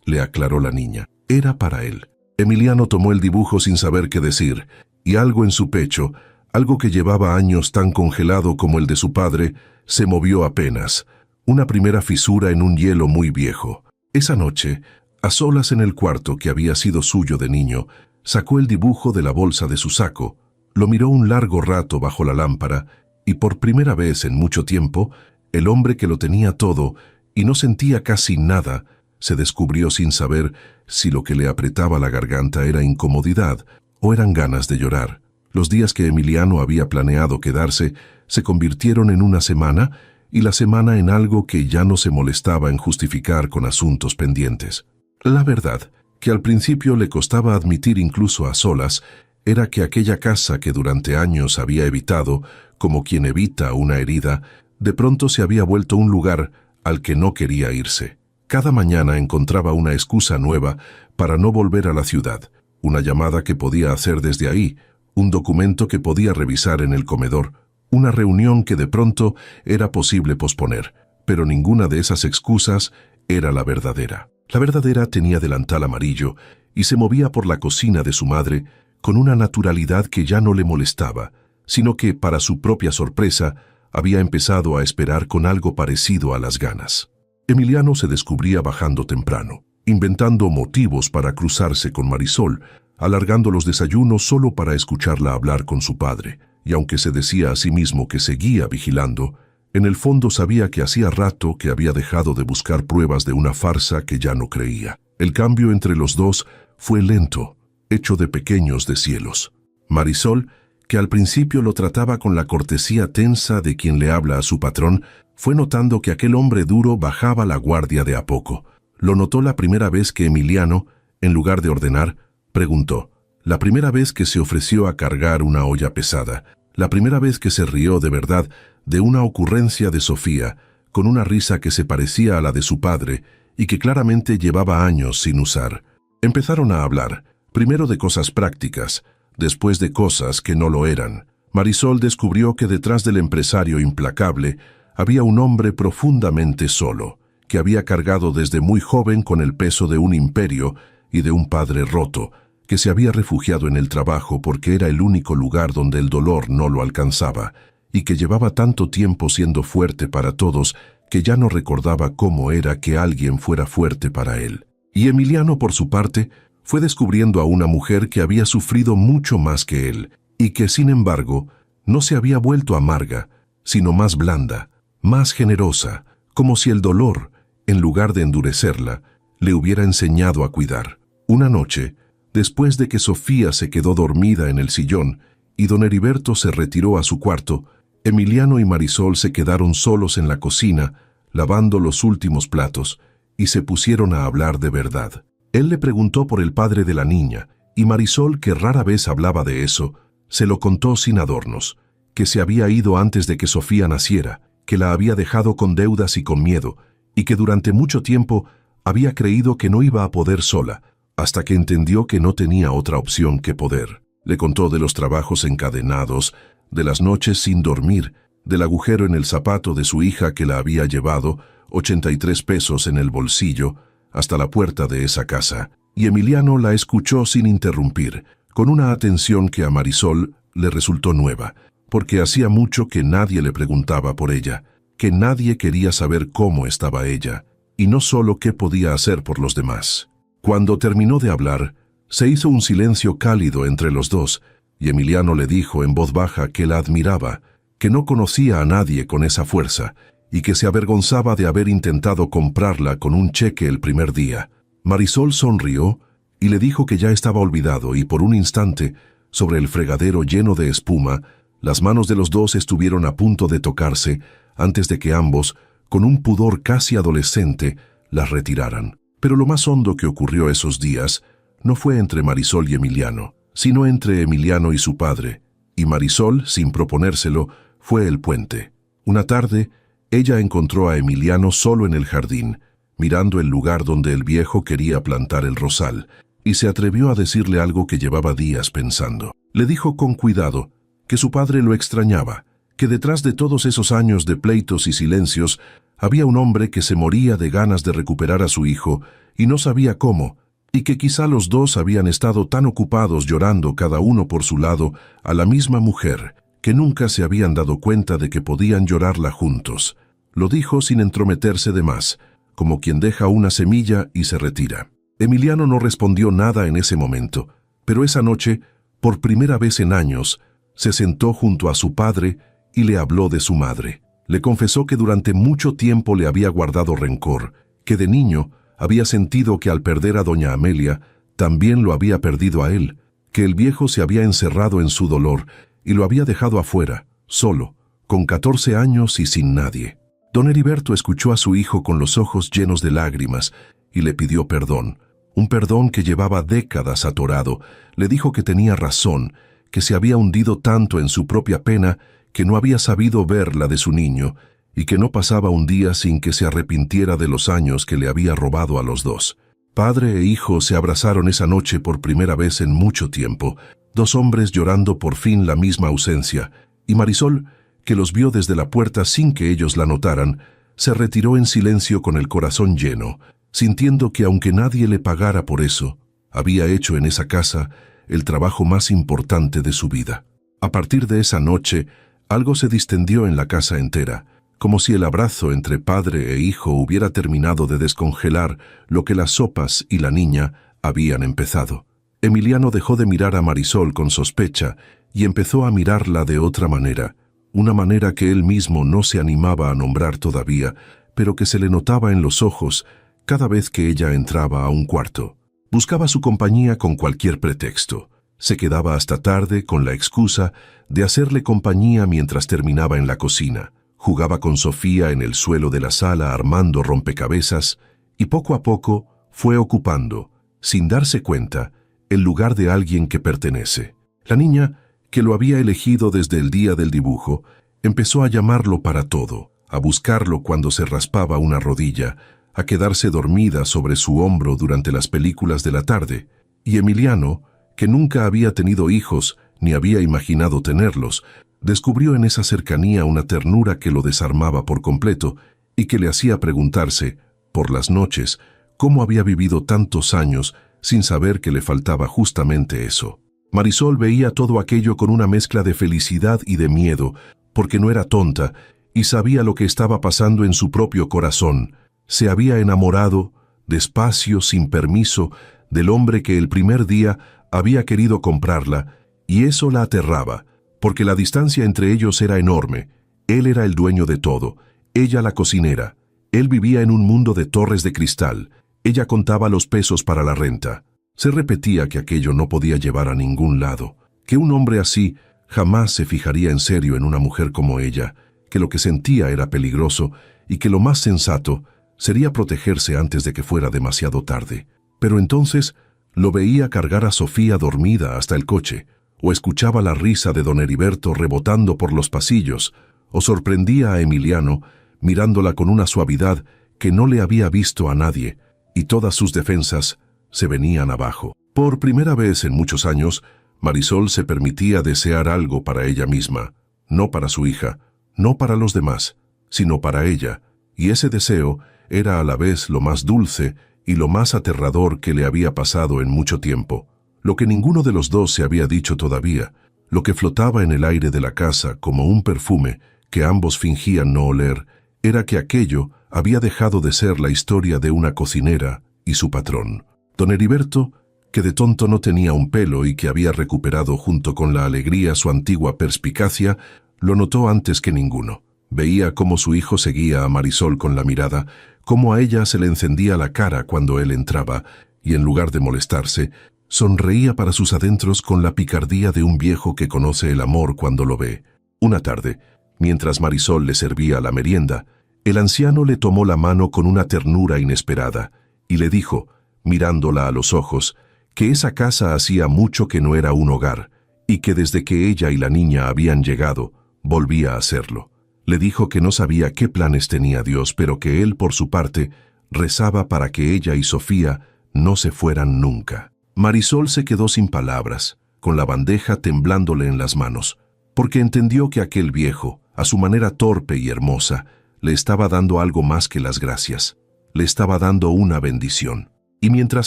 le aclaró la niña, era para él. Emiliano tomó el dibujo sin saber qué decir, y algo en su pecho, algo que llevaba años tan congelado como el de su padre, se movió apenas. Una primera fisura en un hielo muy viejo. Esa noche, a solas en el cuarto que había sido suyo de niño, sacó el dibujo de la bolsa de su saco, lo miró un largo rato bajo la lámpara, y por primera vez en mucho tiempo, el hombre que lo tenía todo y no sentía casi nada, se descubrió sin saber si lo que le apretaba la garganta era incomodidad o eran ganas de llorar. Los días que Emiliano había planeado quedarse se convirtieron en una semana y la semana en algo que ya no se molestaba en justificar con asuntos pendientes. La verdad, que al principio le costaba admitir incluso a solas, era que aquella casa que durante años había evitado, como quien evita una herida, de pronto se había vuelto un lugar al que no quería irse. Cada mañana encontraba una excusa nueva para no volver a la ciudad, una llamada que podía hacer desde ahí, un documento que podía revisar en el comedor, una reunión que de pronto era posible posponer, pero ninguna de esas excusas era la verdadera. La verdadera tenía delantal amarillo y se movía por la cocina de su madre con una naturalidad que ya no le molestaba, sino que, para su propia sorpresa, había empezado a esperar con algo parecido a las ganas. Emiliano se descubría bajando temprano, inventando motivos para cruzarse con Marisol, alargando los desayunos solo para escucharla hablar con su padre, y aunque se decía a sí mismo que seguía vigilando, en el fondo sabía que hacía rato que había dejado de buscar pruebas de una farsa que ya no creía. El cambio entre los dos fue lento, hecho de pequeños deshielos. Marisol, que al principio lo trataba con la cortesía tensa de quien le habla a su patrón, fue notando que aquel hombre duro bajaba la guardia de a poco. Lo notó la primera vez que Emiliano, en lugar de ordenar, preguntó. La primera vez que se ofreció a cargar una olla pesada. La primera vez que se rió de verdad de una ocurrencia de Sofía, con una risa que se parecía a la de su padre y que claramente llevaba años sin usar. Empezaron a hablar, primero de cosas prácticas, después de cosas que no lo eran. Marisol descubrió que detrás del empresario implacable había un hombre profundamente solo, que había cargado desde muy joven con el peso de un imperio y de un padre roto, que se había refugiado en el trabajo porque era el único lugar donde el dolor no lo alcanzaba, y que llevaba tanto tiempo siendo fuerte para todos que ya no recordaba cómo era que alguien fuera fuerte para él. Y Emiliano, por su parte, fue descubriendo a una mujer que había sufrido mucho más que él, y que, sin embargo, no se había vuelto amarga, sino más blanda, más generosa, como si el dolor, en lugar de endurecerla, le hubiera enseñado a cuidar. Una noche, después de que Sofía se quedó dormida en el sillón y don Heriberto se retiró a su cuarto, Emiliano y Marisol se quedaron solos en la cocina, lavando los últimos platos, y se pusieron a hablar de verdad. Él le preguntó por el padre de la niña, y Marisol, que rara vez hablaba de eso, se lo contó sin adornos, que se había ido antes de que Sofía naciera, que la había dejado con deudas y con miedo, y que durante mucho tiempo había creído que no iba a poder sola, hasta que entendió que no tenía otra opción que poder. Le contó de los trabajos encadenados, de las noches sin dormir, del agujero en el zapato de su hija que la había llevado, 83 pesos en el bolsillo, hasta la puerta de esa casa, y Emiliano la escuchó sin interrumpir, con una atención que a Marisol le resultó nueva, porque hacía mucho que nadie le preguntaba por ella, que nadie quería saber cómo estaba ella, y no solo qué podía hacer por los demás. Cuando terminó de hablar, se hizo un silencio cálido entre los dos, y Emiliano le dijo en voz baja que la admiraba, que no conocía a nadie con esa fuerza, y que se avergonzaba de haber intentado comprarla con un cheque el primer día. Marisol sonrió y le dijo que ya estaba olvidado, y por un instante, sobre el fregadero lleno de espuma, las manos de los dos estuvieron a punto de tocarse antes de que ambos, con un pudor casi adolescente, las retiraran. Pero lo más hondo que ocurrió esos días no fue entre Marisol y Emiliano, sino entre Emiliano y su padre, y Marisol, sin proponérselo, fue el puente. Una tarde, ella encontró a Emiliano solo en el jardín, mirando el lugar donde el viejo quería plantar el rosal, y se atrevió a decirle algo que llevaba días pensando. Le dijo con cuidado que su padre lo extrañaba, que detrás de todos esos años de pleitos y silencios había un hombre que se moría de ganas de recuperar a su hijo y no sabía cómo, y que quizá los dos habían estado tan ocupados llorando cada uno por su lado a la misma mujer, que nunca se habían dado cuenta de que podían llorarla juntos. Lo dijo sin entrometerse de más, como quien deja una semilla y se retira. Emiliano no respondió nada en ese momento, pero esa noche, por primera vez en años, se sentó junto a su padre y le habló de su madre. Le confesó que durante mucho tiempo le había guardado rencor, que de niño había sentido que al perder a doña Amelia, también lo había perdido a él, que el viejo se había encerrado en su dolor y lo había dejado afuera, solo, con 14 años y sin nadie. Don Heriberto escuchó a su hijo con los ojos llenos de lágrimas y le pidió perdón, un perdón que llevaba décadas atorado. Le dijo que tenía razón, que se había hundido tanto en su propia pena que no había sabido ver la de su niño, y que no pasaba un día sin que se arrepintiera de los años que le había robado a los dos. Padre e hijo se abrazaron esa noche por primera vez en mucho tiempo, dos hombres llorando por fin la misma ausencia, y Marisol, que los vio desde la puerta sin que ellos la notaran, se retiró en silencio con el corazón lleno, sintiendo que aunque nadie le pagara por eso, había hecho en esa casa el trabajo más importante de su vida. A partir de esa noche, algo se distendió en la casa entera, como si el abrazo entre padre e hijo hubiera terminado de descongelar lo que las sopas y la niña habían empezado. Emiliano dejó de mirar a Marisol con sospecha y empezó a mirarla de otra manera, una manera que él mismo no se animaba a nombrar todavía, pero que se le notaba en los ojos cada vez que ella entraba a un cuarto. Buscaba su compañía con cualquier pretexto. Se quedaba hasta tarde con la excusa de hacerle compañía mientras terminaba en la cocina. Jugaba con Sofía en el suelo de la sala armando rompecabezas y poco a poco fue ocupando, sin darse cuenta, el lugar de alguien que pertenece. La niña, que lo había elegido desde el día del dibujo, empezó a llamarlo para todo, a buscarlo cuando se raspaba una rodilla, a quedarse dormida sobre su hombro durante las películas de la tarde, y Emiliano, que nunca había tenido hijos ni había imaginado tenerlos, descubrió en esa cercanía una ternura que lo desarmaba por completo y que le hacía preguntarse, por las noches, cómo había vivido tantos años sin saber que le faltaba justamente eso. Marisol veía todo aquello con una mezcla de felicidad y de miedo, porque no era tonta y sabía lo que estaba pasando en su propio corazón. Se había enamorado, despacio, sin permiso, del hombre que el primer día había querido comprarla, y eso la aterraba, porque la distancia entre ellos era enorme. Él era el dueño de todo, ella la cocinera. Él vivía en un mundo de torres de cristal. Ella contaba los pesos para la renta. Se repetía que aquello no podía llevar a ningún lado, que un hombre así jamás se fijaría en serio en una mujer como ella, que lo que sentía era peligroso y que lo más sensato sería protegerse antes de que fuera demasiado tarde. Pero entonces lo veía cargar a Sofía dormida hasta el coche, o escuchaba la risa de don Heriberto rebotando por los pasillos, o sorprendía a Emiliano mirándola con una suavidad que no le había visto a nadie, y todas sus defensas se venían abajo. Por primera vez en muchos años, Marisol se permitía desear algo para ella misma, no para su hija, no para los demás, sino para ella, y ese deseo era a la vez lo más dulce y lo más aterrador que le había pasado en mucho tiempo. Lo que ninguno de los dos se había dicho todavía, lo que flotaba en el aire de la casa como un perfume que ambos fingían no oler, era que aquello había dejado de ser la historia de una cocinera y su patrón. Don Heriberto, que de tonto no tenía un pelo y que había recuperado junto con la alegría su antigua perspicacia, lo notó antes que ninguno. Veía cómo su hijo seguía a Marisol con la mirada, cómo a ella se le encendía la cara cuando él entraba, y en lugar de molestarse, sonreía para sus adentros con la picardía de un viejo que conoce el amor cuando lo ve. Una tarde, mientras Marisol le servía la merienda, el anciano le tomó la mano con una ternura inesperada y le dijo, mirándola a los ojos, que esa casa hacía mucho que no era un hogar y que desde que ella y la niña habían llegado, volvía a serlo. Le dijo que no sabía qué planes tenía Dios, pero que él, por su parte, rezaba para que ella y Sofía no se fueran nunca. Marisol se quedó sin palabras, con la bandeja temblándole en las manos, porque entendió que aquel viejo, a su manera torpe y hermosa, le estaba dando algo más que las gracias. Le estaba dando una bendición. Y mientras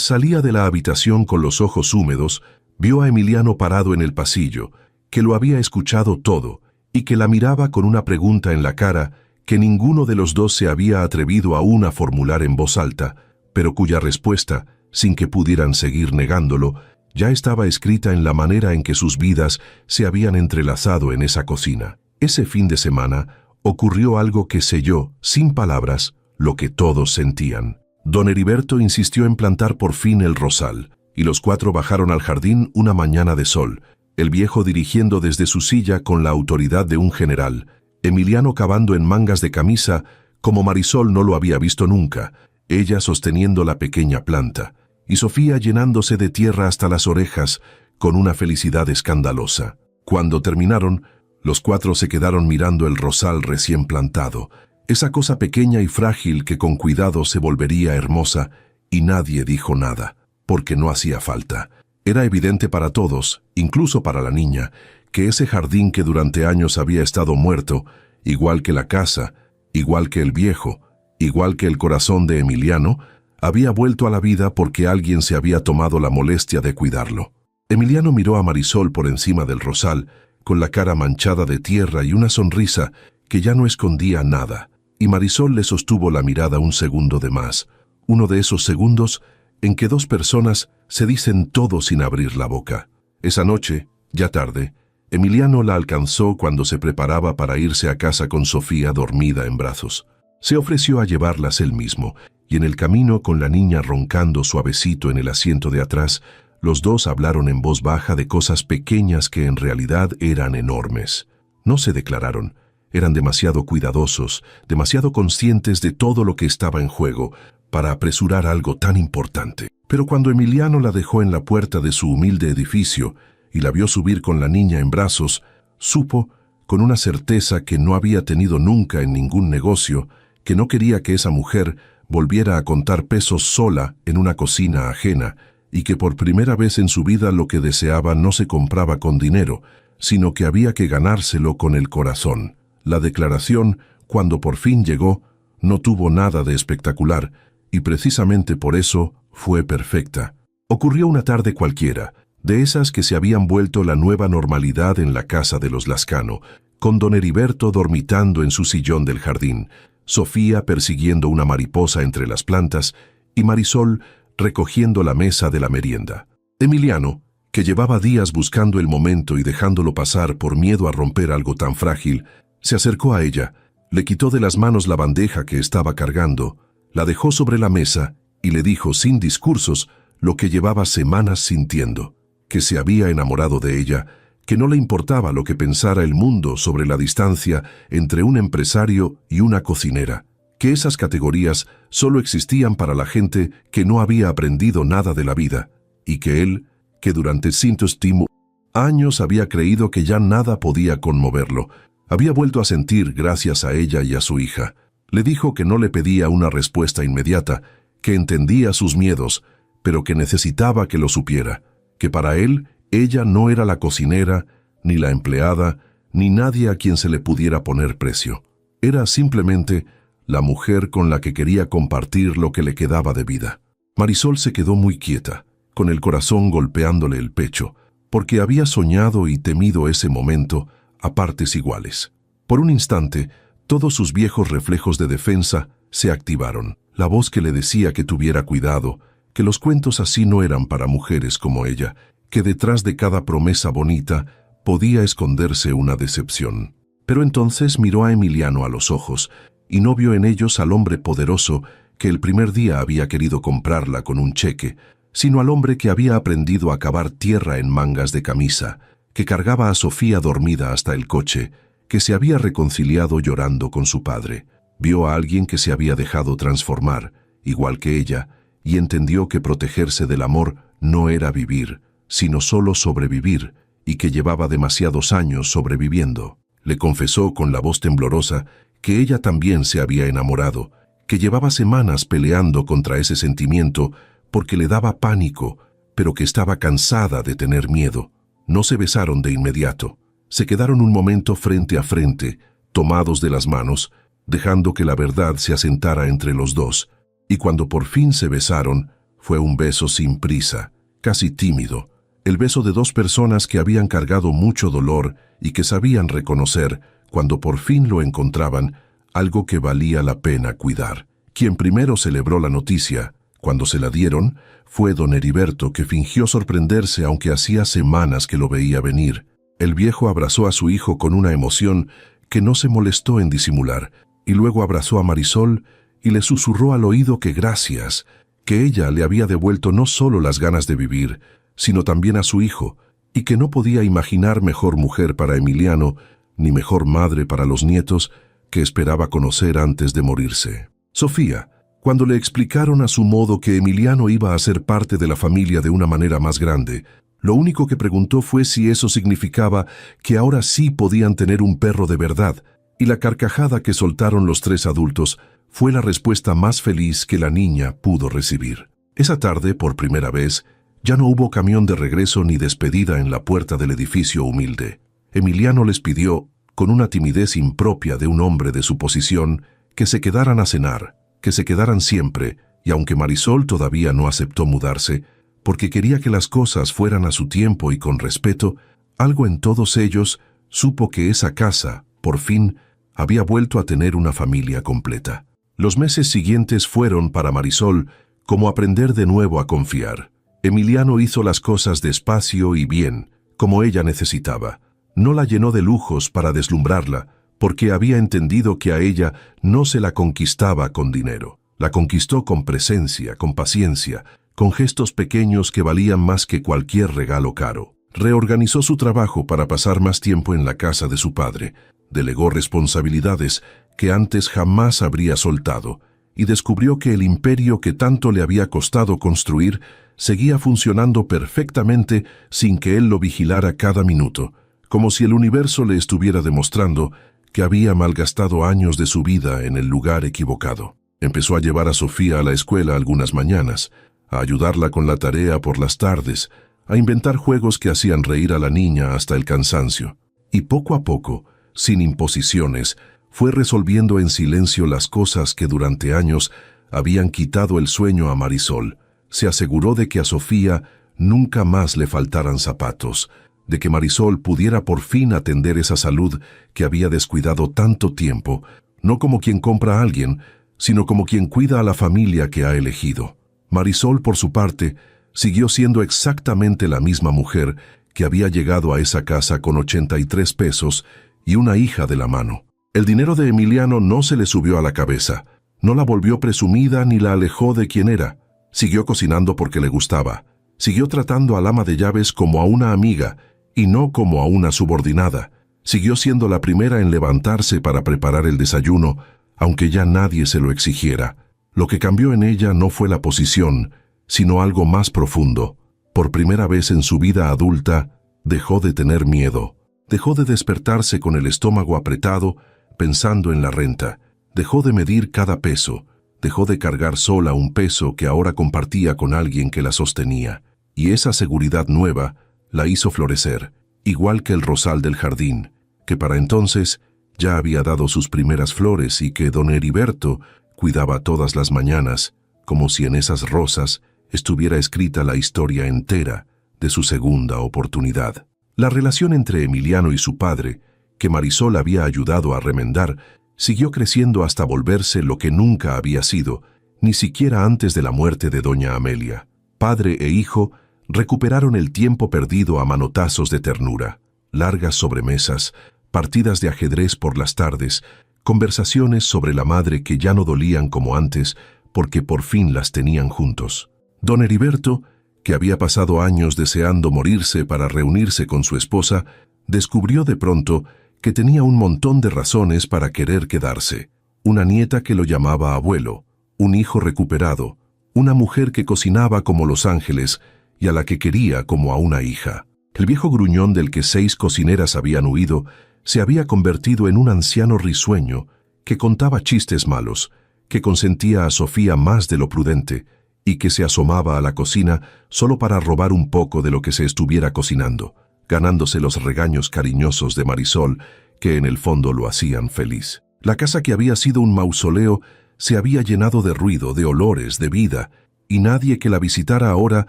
salía de la habitación con los ojos húmedos, vio a Emiliano parado en el pasillo, que lo había escuchado todo, y que la miraba con una pregunta en la cara que ninguno de los dos se había atrevido aún a formular en voz alta, pero cuya respuesta, sin que pudieran seguir negándolo, ya estaba escrita en la manera en que sus vidas se habían entrelazado en esa cocina. Ese fin de semana ocurrió algo que selló, sin palabras, lo que todos sentían. Don Heriberto insistió en plantar por fin el rosal, y los cuatro bajaron al jardín una mañana de sol, el viejo dirigiendo desde su silla con la autoridad de un general, Emiliano cavando en mangas de camisa como Marisol no lo había visto nunca, ella sosteniendo la pequeña planta, y Sofía llenándose de tierra hasta las orejas con una felicidad escandalosa. Cuando terminaron, los cuatro se quedaron mirando el rosal recién plantado, esa cosa pequeña y frágil que con cuidado se volvería hermosa, y nadie dijo nada, porque no hacía falta. Era evidente para todos, incluso para la niña, que ese jardín que durante años había estado muerto, igual que la casa, igual que el viejo, igual que el corazón de Emiliano, había vuelto a la vida porque alguien se había tomado la molestia de cuidarlo. Emiliano miró a Marisol por encima del rosal, con la cara manchada de tierra y una sonrisa que ya no escondía nada, y Marisol le sostuvo la mirada un segundo de más, uno de esos segundos en que dos personas se dicen todo sin abrir la boca. Esa noche, ya tarde, Emiliano la alcanzó cuando se preparaba para irse a casa con Sofía dormida en brazos. Se ofreció a llevarlas él mismo, y en el camino con la niña roncando suavecito en el asiento de atrás, los dos hablaron en voz baja de cosas pequeñas que en realidad eran enormes. No se declararon, eran demasiado cuidadosos, demasiado conscientes de todo lo que estaba en juego para apresurar algo tan importante. Pero cuando Emiliano la dejó en la puerta de su humilde edificio y la vio subir con la niña en brazos, supo, con una certeza que no había tenido nunca en ningún negocio, que no quería que esa mujer volviera a contar pesos sola en una cocina ajena, y que por primera vez en su vida lo que deseaba no se compraba con dinero, sino que había que ganárselo con el corazón. La declaración, cuando por fin llegó, no tuvo nada de espectacular, y precisamente por eso fue perfecta. Ocurrió una tarde cualquiera, de esas que se habían vuelto la nueva normalidad en la casa de los Lascano, con don Heriberto dormitando en su sillón del jardín, Sofía persiguiendo una mariposa entre las plantas y Marisol recogiendo la mesa de la merienda. Emiliano, que llevaba días buscando el momento y dejándolo pasar por miedo a romper algo tan frágil, se acercó a ella, le quitó de las manos la bandeja que estaba cargando, la dejó sobre la mesa y le dijo sin discursos lo que llevaba semanas sintiendo, que se había enamorado de ella, que no le importaba lo que pensara el mundo sobre la distancia entre un empresario y una cocinera, que esas categorías solo existían para la gente que no había aprendido nada de la vida, y que él, que durante cientos de años había creído que ya nada podía conmoverlo, había vuelto a sentir gracias a ella y a su hija. Le dijo que no le pedía una respuesta inmediata, que entendía sus miedos, pero que necesitaba que lo supiera, que para él ella no era la cocinera, ni la empleada, ni nadie a quien se le pudiera poner precio. Era simplemente la mujer con la que quería compartir lo que le quedaba de vida. Marisol se quedó muy quieta, con el corazón golpeándole el pecho, porque había soñado y temido ese momento a partes iguales. Por un instante, todos sus viejos reflejos de defensa se activaron. La voz que le decía que tuviera cuidado, que los cuentos así no eran para mujeres como ella, que detrás de cada promesa bonita podía esconderse una decepción. Pero entonces miró a Emiliano a los ojos y no vio en ellos al hombre poderoso que el primer día había querido comprarla con un cheque, sino al hombre que había aprendido a cavar tierra en mangas de camisa, que cargaba a Sofía dormida hasta el coche, que se había reconciliado llorando con su padre. Vio a alguien que se había dejado transformar, igual que ella, y entendió que protegerse del amor no era vivir, sino solo sobrevivir, y que llevaba demasiados años sobreviviendo. Le confesó con la voz temblorosa que ella también se había enamorado, que llevaba semanas peleando contra ese sentimiento porque le daba pánico, pero que estaba cansada de tener miedo. No se besaron de inmediato. Se quedaron un momento frente a frente, tomados de las manos, dejando que la verdad se asentara entre los dos, y cuando por fin se besaron, fue un beso sin prisa, casi tímido, el beso de dos personas que habían cargado mucho dolor y que sabían reconocer, cuando por fin lo encontraban, algo que valía la pena cuidar. Quien primero celebró la noticia, cuando se la dieron, fue don Heriberto, que fingió sorprenderse aunque hacía semanas que lo veía venir. El viejo abrazó a su hijo con una emoción que no se molestó en disimular, y luego abrazó a Marisol y le susurró al oído que gracias, que ella le había devuelto no solo las ganas de vivir, sino también a su hijo, y que no podía imaginar mejor mujer para Emiliano, ni mejor madre para los nietos que esperaba conocer antes de morirse. Sofía, cuando le explicaron a su modo que Emiliano iba a ser parte de la familia de una manera más grande, lo único que preguntó fue si eso significaba que ahora sí podían tener un perro de verdad, y la carcajada que soltaron los tres adultos fue la respuesta más feliz que la niña pudo recibir. Esa tarde, por primera vez, ya no hubo camión de regreso ni despedida en la puerta del edificio humilde. Emiliano les pidió, con una timidez impropia de un hombre de su posición, que se quedaran a cenar, que se quedaran siempre, y aunque Marisol todavía no aceptó mudarse, porque quería que las cosas fueran a su tiempo y con respeto, algo en todos ellos supo que esa casa, por fin, había vuelto a tener una familia completa. Los meses siguientes fueron para Marisol como aprender de nuevo a confiar. Emiliano hizo las cosas despacio y bien, como ella necesitaba. No la llenó de lujos para deslumbrarla, porque había entendido que a ella no se la conquistaba con dinero. La conquistó con presencia, con paciencia, con gestos pequeños que valían más que cualquier regalo caro. Reorganizó su trabajo para pasar más tiempo en la casa de su padre, delegó responsabilidades que antes jamás habría soltado, y descubrió que el imperio que tanto le había costado construir seguía funcionando perfectamente sin que él lo vigilara cada minuto, como si el universo le estuviera demostrando que había malgastado años de su vida en el lugar equivocado. Empezó a llevar a Sofía a la escuela algunas mañanas, a ayudarla con la tarea por las tardes, a inventar juegos que hacían reír a la niña hasta el cansancio. Y poco a poco, sin imposiciones, fue resolviendo en silencio las cosas que durante años habían quitado el sueño a Marisol. Se aseguró de que a Sofía nunca más le faltaran zapatos, de que Marisol pudiera por fin atender esa salud que había descuidado tanto tiempo, no como quien compra a alguien, sino como quien cuida a la familia que ha elegido. Marisol, por su parte, siguió siendo exactamente la misma mujer que había llegado a esa casa con 83 pesos y una hija de la mano. El dinero de Emiliano no se le subió a la cabeza, no la volvió presumida ni la alejó de quien era. Siguió cocinando porque le gustaba, siguió tratando al ama de llaves como a una amiga y no como a una subordinada. Siguió siendo la primera en levantarse para preparar el desayuno, aunque ya nadie se lo exigiera. Lo que cambió en ella no fue la posición, sino algo más profundo. Por primera vez en su vida adulta, dejó de tener miedo. Dejó de despertarse con el estómago apretado, pensando en la renta. Dejó de medir cada peso. Dejó de cargar sola un peso que ahora compartía con alguien que la sostenía. Y esa seguridad nueva la hizo florecer, igual que el rosal del jardín, que para entonces ya había dado sus primeras flores y que don Heriberto cuidaba todas las mañanas, como si en esas rosas estuviera escrita la historia entera de su segunda oportunidad. La relación entre Emiliano y su padre, que Marisol había ayudado a remendar, siguió creciendo hasta volverse lo que nunca había sido, ni siquiera antes de la muerte de doña Amelia. Padre e hijo recuperaron el tiempo perdido a manotazos de ternura, largas sobremesas, partidas de ajedrez por las tardes, conversaciones sobre la madre que ya no dolían como antes porque por fin las tenían juntos. Don Heriberto, que había pasado años deseando morirse para reunirse con su esposa, descubrió de pronto que tenía un montón de razones para querer quedarse. Una nieta que lo llamaba abuelo, un hijo recuperado, una mujer que cocinaba como los ángeles y a la que quería como a una hija. El viejo gruñón del que 6 cocineras habían huido se había convertido en un anciano risueño que contaba chistes malos, que consentía a Sofía más de lo prudente y que se asomaba a la cocina solo para robar un poco de lo que se estuviera cocinando, ganándose los regaños cariñosos de Marisol, que en el fondo lo hacían feliz. La casa, que había sido un mausoleo, se había llenado de ruido, de olores, de vida, y nadie que la visitara ahora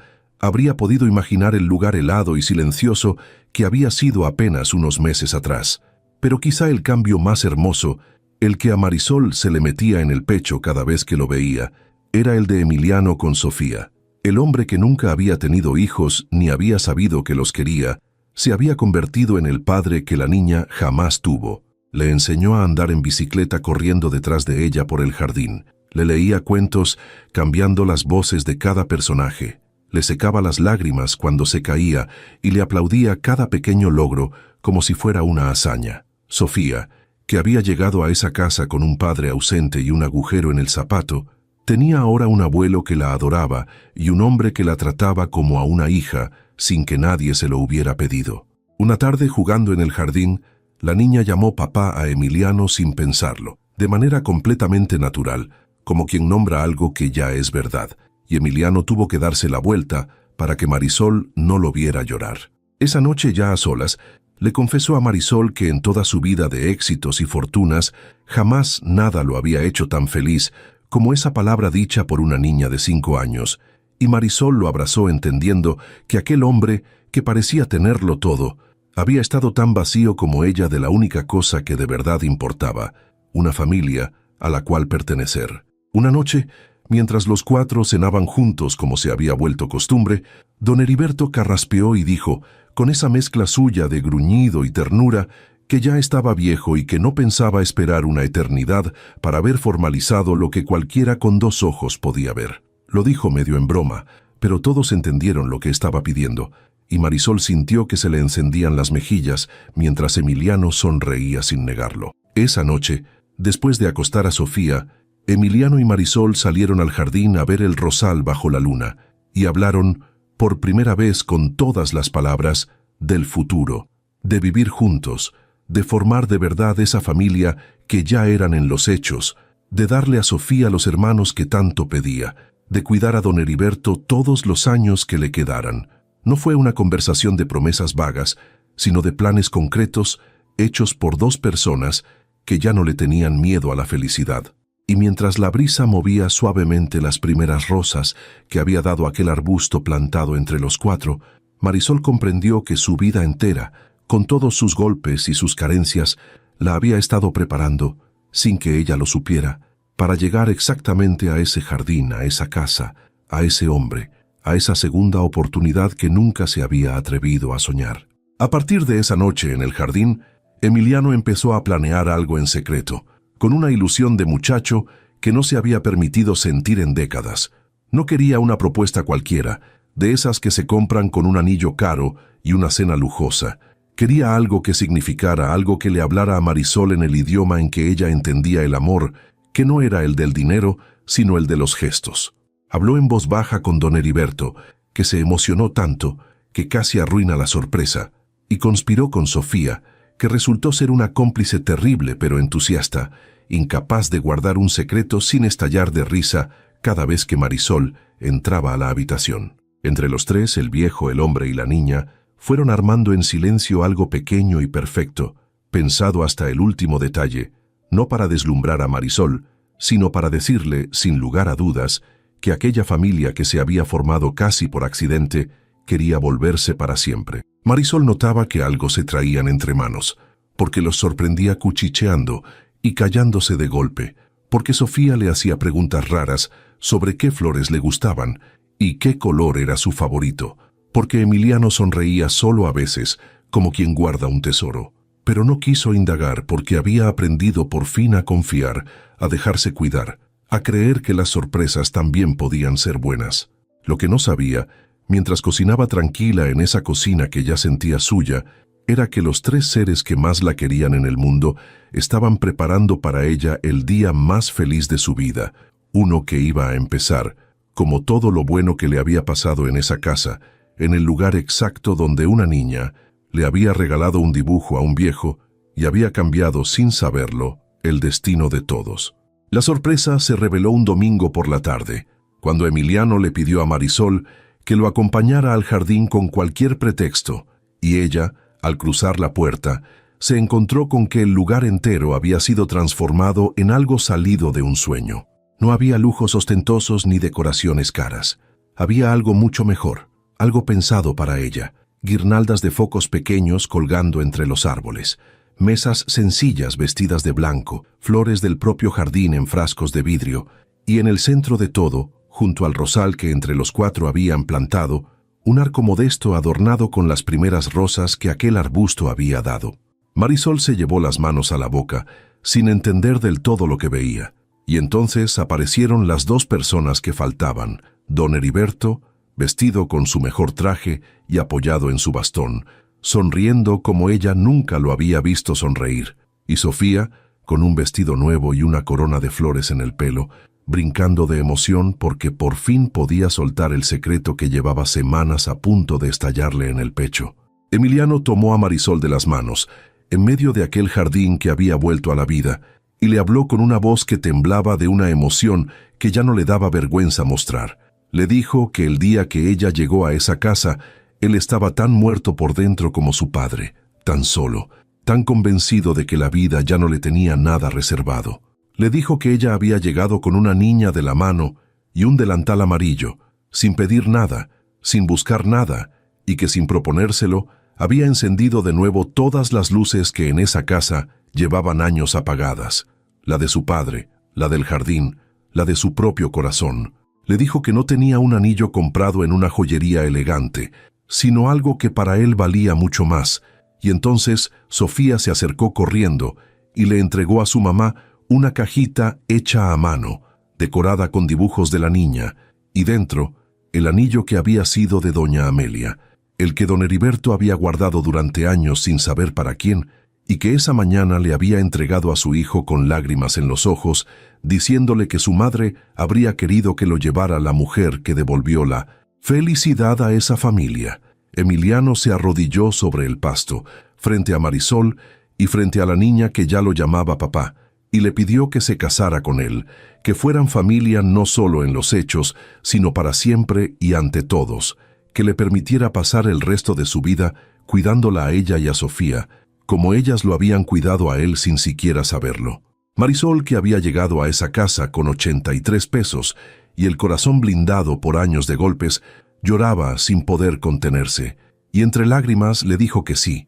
habría podido imaginar el lugar helado y silencioso que había sido apenas unos meses atrás. Pero quizá el cambio más hermoso, el que a Marisol se le metía en el pecho cada vez que lo veía, era el de Emiliano con Sofía. El hombre que nunca había tenido hijos ni había sabido que los quería, se había convertido en el padre que la niña jamás tuvo. Le enseñó a andar en bicicleta corriendo detrás de ella por el jardín. Le leía cuentos cambiando las voces de cada personaje. Le secaba las lágrimas cuando se caía y le aplaudía cada pequeño logro como si fuera una hazaña. Sofía, que había llegado a esa casa con un padre ausente y un agujero en el zapato, tenía ahora un abuelo que la adoraba y un hombre que la trataba como a una hija sin que nadie se lo hubiera pedido. Una tarde, jugando en el jardín, la niña llamó papá a Emiliano sin pensarlo, de manera completamente natural, como quien nombra algo que ya es verdad, y Emiliano tuvo que darse la vuelta para que Marisol no lo viera llorar. Esa noche, ya a solas, le confesó a Marisol que en toda su vida de éxitos y fortunas jamás nada lo había hecho tan feliz como esa palabra dicha por una niña de 5 años, y Marisol lo abrazó entendiendo que aquel hombre, que parecía tenerlo todo, había estado tan vacío como ella de la única cosa que de verdad importaba, una familia a la cual pertenecer. Una noche, mientras los 4 cenaban juntos como se había vuelto costumbre, don Heriberto carraspeó y dijo, con esa mezcla suya de gruñido y ternura, que ya estaba viejo y que no pensaba esperar una eternidad para ver formalizado lo que cualquiera con 2 ojos podía ver. Lo dijo medio en broma, pero todos entendieron lo que estaba pidiendo, y Marisol sintió que se le encendían las mejillas mientras Emiliano sonreía sin negarlo. Esa noche, después de acostar a Sofía, Emiliano y Marisol salieron al jardín a ver el rosal bajo la luna y hablaron, por primera vez con todas las palabras, del futuro, de vivir juntos, de formar de verdad esa familia que ya eran en los hechos, de darle a Sofía los hermanos que tanto pedía, de cuidar a don Heriberto todos los años que le quedaran. No fue una conversación de promesas vagas, sino de planes concretos hechos por 2 personas que ya no le tenían miedo a la felicidad. Y mientras la brisa movía suavemente las primeras rosas que había dado aquel arbusto plantado entre los 4, Marisol comprendió que su vida entera, con todos sus golpes y sus carencias, la había estado preparando, sin que ella lo supiera, para llegar exactamente a ese jardín, a esa casa, a ese hombre, a esa segunda oportunidad que nunca se había atrevido a soñar. A partir de esa noche en el jardín, Emiliano empezó a planear algo en secreto, con una ilusión de muchacho que no se había permitido sentir en décadas. No quería una propuesta cualquiera, de esas que se compran con un anillo caro y una cena lujosa. Quería algo que significara, algo que le hablara a Marisol en el idioma en que ella entendía el amor, que no era el del dinero, sino el de los gestos. Habló en voz baja con don Heriberto, que se emocionó tanto que casi arruina la sorpresa, y conspiró con Sofía, que resultó ser una cómplice terrible pero entusiasta, incapaz de guardar un secreto sin estallar de risa cada vez que Marisol entraba a la habitación. Entre los 3, el viejo, el hombre y la niña, fueron armando en silencio algo pequeño y perfecto, pensado hasta el último detalle, no para deslumbrar a Marisol, sino para decirle, sin lugar a dudas, que aquella familia que se había formado casi por accidente quería volverse para siempre. Marisol notaba que algo se traían entre manos, porque los sorprendía cuchicheando y callándose de golpe, porque Sofía le hacía preguntas raras sobre qué flores le gustaban y qué color era su favorito, porque Emiliano sonreía solo a veces, como quien guarda un tesoro. Pero no quiso indagar porque había aprendido por fin a confiar, a dejarse cuidar, a creer que las sorpresas también podían ser buenas. Lo que no sabía, mientras cocinaba tranquila en esa cocina que ya sentía suya, era que los 3 seres que más la querían en el mundo estaban preparando para ella el día más feliz de su vida, uno que iba a empezar, como todo lo bueno que le había pasado en esa casa, en el lugar exacto donde una niña le había regalado un dibujo a un viejo y había cambiado, sin saberlo, el destino de todos. La sorpresa se reveló un domingo por la tarde, cuando Emiliano le pidió a Marisol que lo acompañara al jardín con cualquier pretexto, y ella, al cruzar la puerta, se encontró con que el lugar entero había sido transformado en algo salido de un sueño. No había lujos ostentosos ni decoraciones caras. Había algo mucho mejor, algo pensado para ella. Guirnaldas de focos pequeños colgando entre los árboles, mesas sencillas vestidas de blanco, flores del propio jardín en frascos de vidrio, y en el centro de todo, junto al rosal que entre los 4 habían plantado, un arco modesto adornado con las primeras rosas que aquel arbusto había dado. Marisol se llevó las manos a la boca, sin entender del todo lo que veía, y entonces aparecieron las 2 personas que faltaban, don Heriberto, vestido con su mejor traje y apoyado en su bastón, sonriendo como ella nunca lo había visto sonreír, y Sofía, con un vestido nuevo y una corona de flores en el pelo, brincando de emoción porque por fin podía soltar el secreto que llevaba semanas a punto de estallarle en el pecho. Emiliano tomó a Marisol de las manos, en medio de aquel jardín que había vuelto a la vida, y le habló con una voz que temblaba de una emoción que ya no le daba vergüenza mostrar. Le dijo que el día que ella llegó a esa casa, él estaba tan muerto por dentro como su padre, tan solo, tan convencido de que la vida ya no le tenía nada reservado. Le dijo que ella había llegado con una niña de la mano y un delantal amarillo, sin pedir nada, sin buscar nada, y que sin proponérselo, había encendido de nuevo todas las luces que en esa casa llevaban años apagadas, la de su padre, la del jardín, la de su propio corazón. Le dijo que no tenía un anillo comprado en una joyería elegante, sino algo que para él valía mucho más, y entonces Sofía se acercó corriendo y le entregó a su mamá una cajita hecha a mano, decorada con dibujos de la niña, y dentro el anillo que había sido de doña Amelia, el que don Heriberto había guardado durante años sin saber para quién, y que esa mañana le había entregado a su hijo con lágrimas en los ojos, diciéndole que su madre habría querido que lo llevara la mujer que devolvió la felicidad a esa familia. Emiliano se arrodilló sobre el pasto, frente a Marisol y frente a la niña que ya lo llamaba papá, y le pidió que se casara con él, que fueran familia no solo en los hechos, sino para siempre y ante todos, que le permitiera pasar el resto de su vida cuidándola a ella y a Sofía, como ellas lo habían cuidado a él sin siquiera saberlo. Marisol, que había llegado a esa casa con 83 pesos y el corazón blindado por años de golpes, lloraba sin poder contenerse, y entre lágrimas le dijo que sí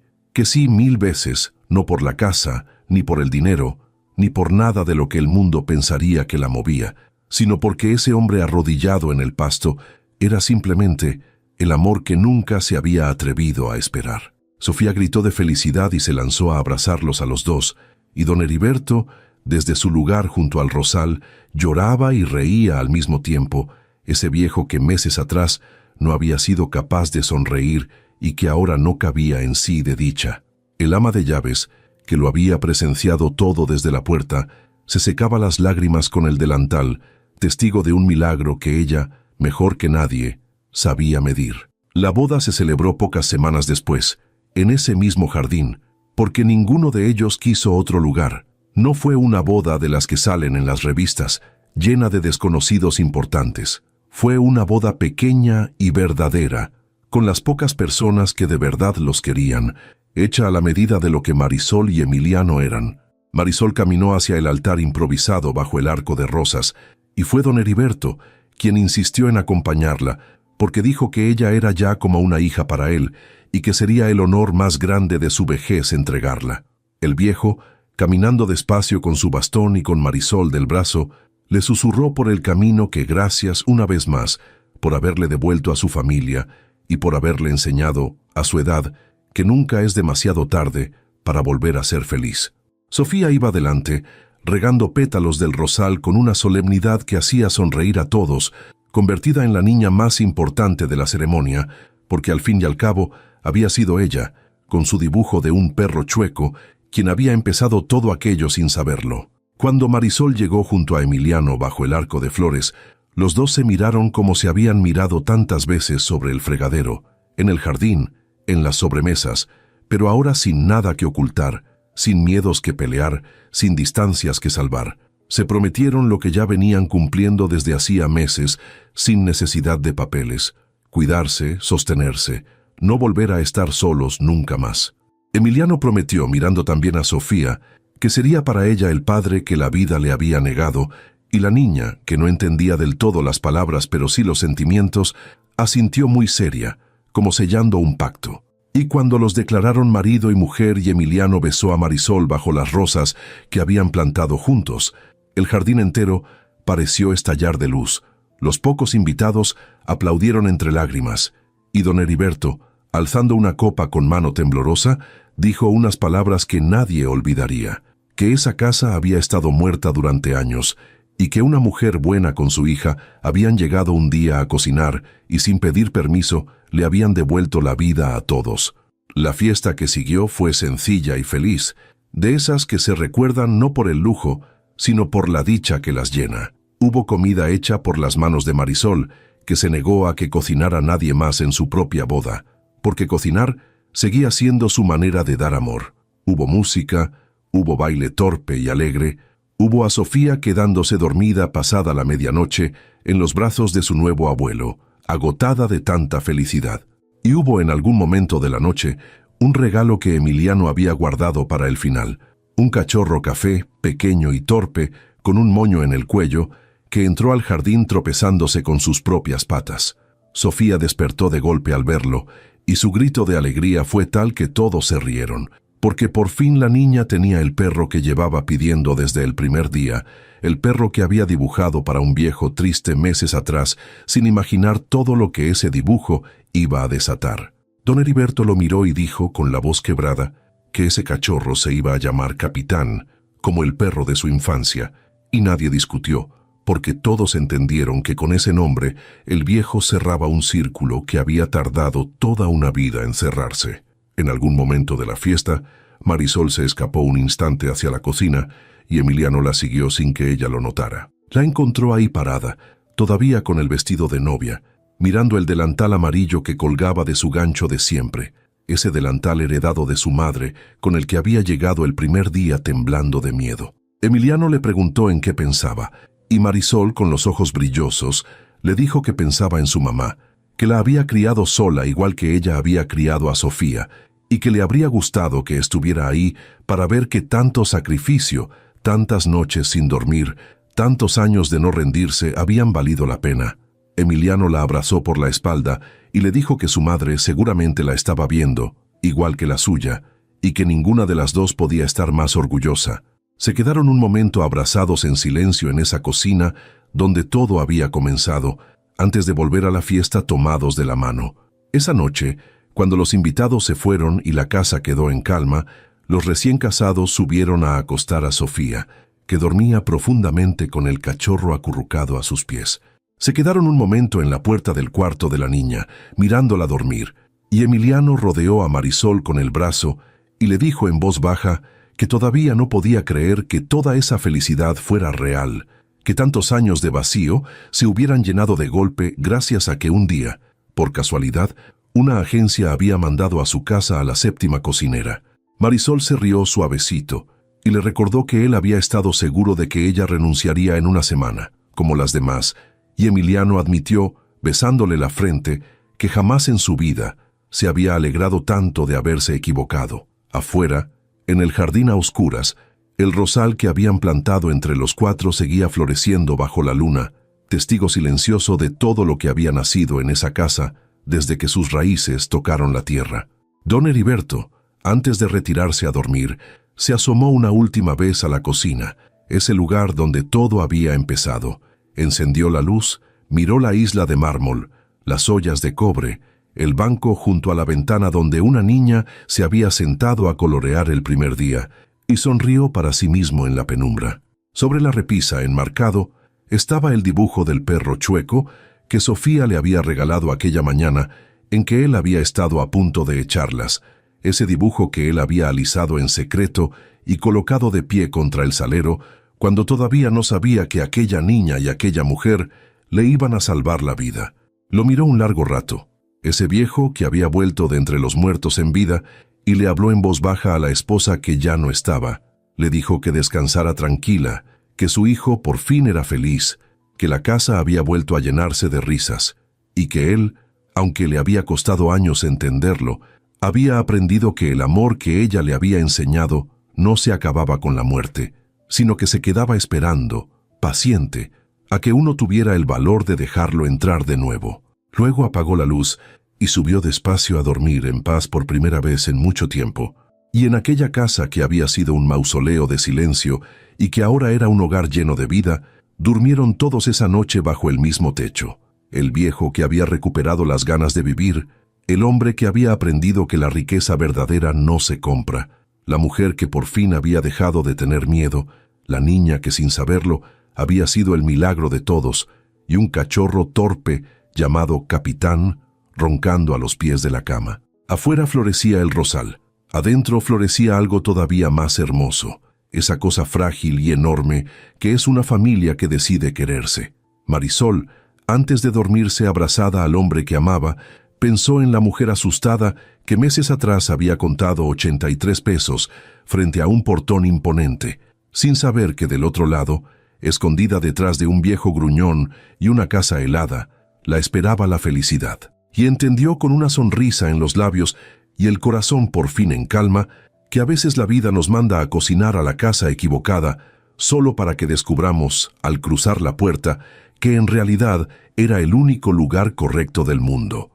1000 veces, no por la casa, ni por el dinero, ni por nada de lo que el mundo pensaría que la movía, sino porque ese hombre arrodillado en el pasto era simplemente el amor que nunca se había atrevido a esperar. Sofía gritó de felicidad y se lanzó a abrazarlos a los 2, y don Heriberto, desde su lugar junto al rosal, lloraba y reía al mismo tiempo, ese viejo que meses atrás no había sido capaz de sonreír y que ahora no cabía en sí de dicha. El ama de llaves, que lo había presenciado todo desde la puerta, se secaba las lágrimas con el delantal, testigo de un milagro que ella, mejor que nadie, sabía medir. La boda se celebró pocas semanas después, en ese mismo jardín, porque ninguno de ellos quiso otro lugar. No fue una boda de las que salen en las revistas, llena de desconocidos importantes. Fue una boda pequeña y verdadera, con las pocas personas que de verdad los querían, hecha a la medida de lo que Marisol y Emiliano eran. Marisol caminó hacia el altar improvisado bajo el arco de rosas, y fue don Heriberto quien insistió en acompañarla, porque dijo que ella era ya como una hija para él, y que sería el honor más grande de su vejez entregarla. El viejo, caminando despacio con su bastón y con Marisol del brazo, le susurró por el camino que gracias una vez más por haberle devuelto a su familia y por haberle enseñado, a su edad, que nunca es demasiado tarde para volver a ser feliz. Sofía iba delante, regando pétalos del rosal con una solemnidad que hacía sonreír a todos, convertida en la niña más importante de la ceremonia, porque al fin y al cabo había sido ella, con su dibujo de un perro chueco, quien había empezado todo aquello sin saberlo. Cuando Marisol llegó junto a Emiliano bajo el arco de flores, los dos se miraron como se habían mirado tantas veces sobre el fregadero, en el jardín, en las sobremesas, pero ahora sin nada que ocultar, sin miedos que pelear, sin distancias que salvar. Se prometieron lo que ya venían cumpliendo desde hacía meses, sin necesidad de papeles: cuidarse, sostenerse, no volver a estar solos nunca más. Emiliano prometió, mirando también a Sofía, que sería para ella el padre que la vida le había negado, y la niña, que no entendía del todo las palabras pero sí los sentimientos, asintió muy seria, como sellando un pacto. Y cuando los declararon marido y mujer y Emiliano besó a Marisol bajo las rosas que habían plantado juntos, el jardín entero pareció estallar de luz. Los pocos invitados aplaudieron entre lágrimas, y don Heriberto, alzando una copa con mano temblorosa, dijo unas palabras que nadie olvidaría: que esa casa había estado muerta durante años, y que una mujer buena con su hija habían llegado un día a cocinar y sin pedir permiso le habían devuelto la vida a todos. La fiesta que siguió fue sencilla y feliz, de esas que se recuerdan no por el lujo, sino por la dicha que las llena. Hubo comida hecha por las manos de Marisol, que se negó a que cocinara nadie más en su propia boda, porque cocinar seguía siendo su manera de dar amor. Hubo música, hubo baile torpe y alegre, hubo a Sofía quedándose dormida pasada la medianoche en los brazos de su nuevo abuelo, agotada de tanta felicidad. Y hubo en algún momento de la noche un regalo que Emiliano había guardado para el final: un cachorro café, pequeño y torpe, con un moño en el cuello, que entró al jardín tropezándose con sus propias patas. Sofía despertó de golpe al verlo, y su grito de alegría fue tal que todos se rieron, porque por fin la niña tenía el perro que llevaba pidiendo desde el primer día, el perro que había dibujado para un viejo triste meses atrás, sin imaginar todo lo que ese dibujo iba a desatar. Don Heriberto lo miró y dijo con la voz quebrada que ese cachorro se iba a llamar Capitán, como el perro de su infancia, y nadie discutió, porque todos entendieron que con ese nombre el viejo cerraba un círculo que había tardado toda una vida en cerrarse. En algún momento de la fiesta, Marisol se escapó un instante hacia la cocina y Emiliano la siguió sin que ella lo notara. La encontró ahí parada, todavía con el vestido de novia, mirando el delantal amarillo que colgaba de su gancho de siempre, ese delantal heredado de su madre, con el que había llegado el primer día temblando de miedo. Emiliano le preguntó en qué pensaba, y Marisol, con los ojos brillosos, le dijo que pensaba en su mamá, que la había criado sola igual que ella había criado a Sofía, y que le habría gustado que estuviera ahí para ver que tanto sacrificio, tantas noches sin dormir, tantos años de no rendirse habían valido la pena. Emiliano la abrazó por la espalda y le dijo que su madre seguramente la estaba viendo, igual que la suya, y que ninguna de las dos podía estar más orgullosa. Se quedaron un momento abrazados en silencio en esa cocina donde todo había comenzado, antes de volver a la fiesta tomados de la mano. Esa noche, cuando los invitados se fueron y la casa quedó en calma, los recién casados subieron a acostar a Sofía, que dormía profundamente con el cachorro acurrucado a sus pies. Se quedaron un momento en la puerta del cuarto de la niña, mirándola dormir, y Emiliano rodeó a Marisol con el brazo y le dijo en voz baja que todavía no podía creer que toda esa felicidad fuera real, que tantos años de vacío se hubieran llenado de golpe gracias a que un día, por casualidad, una agencia había mandado a su casa a la séptima cocinera. Marisol se rió suavecito y le recordó que él había estado seguro de que ella renunciaría en una semana, como las demás, y Emiliano admitió, besándole la frente, que jamás en su vida se había alegrado tanto de haberse equivocado. Afuera, en el jardín a oscuras, el rosal que habían plantado entre los cuatro seguía floreciendo bajo la luna, testigo silencioso de todo lo que había nacido en esa casa desde que sus raíces tocaron la tierra. Don Heriberto, antes de retirarse a dormir, se asomó una última vez a la cocina, ese lugar donde todo había empezado. Encendió la luz, miró la isla de mármol, las ollas de cobre, el banco junto a la ventana donde una niña se había sentado a colorear el primer día, y sonrió para sí mismo en la penumbra. Sobre la repisa, enmarcado, estaba el dibujo del perro Chueco que Sofía le había regalado aquella mañana en que él había estado a punto de echarlas, ese dibujo que él había alisado en secreto y colocado de pie contra el salero cuando todavía no sabía que aquella niña y aquella mujer le iban a salvar la vida. Lo miró un largo rato, ese viejo que había vuelto de entre los muertos en vida, y le habló en voz baja a la esposa que ya no estaba. Le dijo que descansara tranquila, que su hijo por fin era feliz, que la casa había vuelto a llenarse de risas, y que él, aunque le había costado años entenderlo, había aprendido que el amor que ella le había enseñado no se acababa con la muerte, sino que se quedaba esperando, paciente, a que uno tuviera el valor de dejarlo entrar de nuevo. Luego apagó la luz y subió despacio a dormir en paz por primera vez en mucho tiempo. Y en aquella casa que había sido un mausoleo de silencio y que ahora era un hogar lleno de vida, durmieron todos esa noche bajo el mismo techo. El viejo que había recuperado las ganas de vivir, el hombre que había aprendido que la riqueza verdadera no se compra, la mujer que por fin había dejado de tener miedo, la niña que sin saberlo había sido el milagro de todos, y un cachorro torpe llamado Capitán, roncando a los pies de la cama. Afuera florecía el rosal, adentro florecía algo todavía más hermoso, esa cosa frágil y enorme que es una familia que decide quererse. Marisol, antes de dormirse abrazada al hombre que amaba, pensó en la mujer asustada que meses atrás había contado 83 pesos frente a un portón imponente, sin saber que del otro lado, escondida detrás de un viejo gruñón y una casa helada, la esperaba la felicidad. Y entendió con una sonrisa en los labios y el corazón por fin en calma que a veces la vida nos manda a cocinar a la casa equivocada solo para que descubramos, al cruzar la puerta, que en realidad era el único lugar correcto del mundo.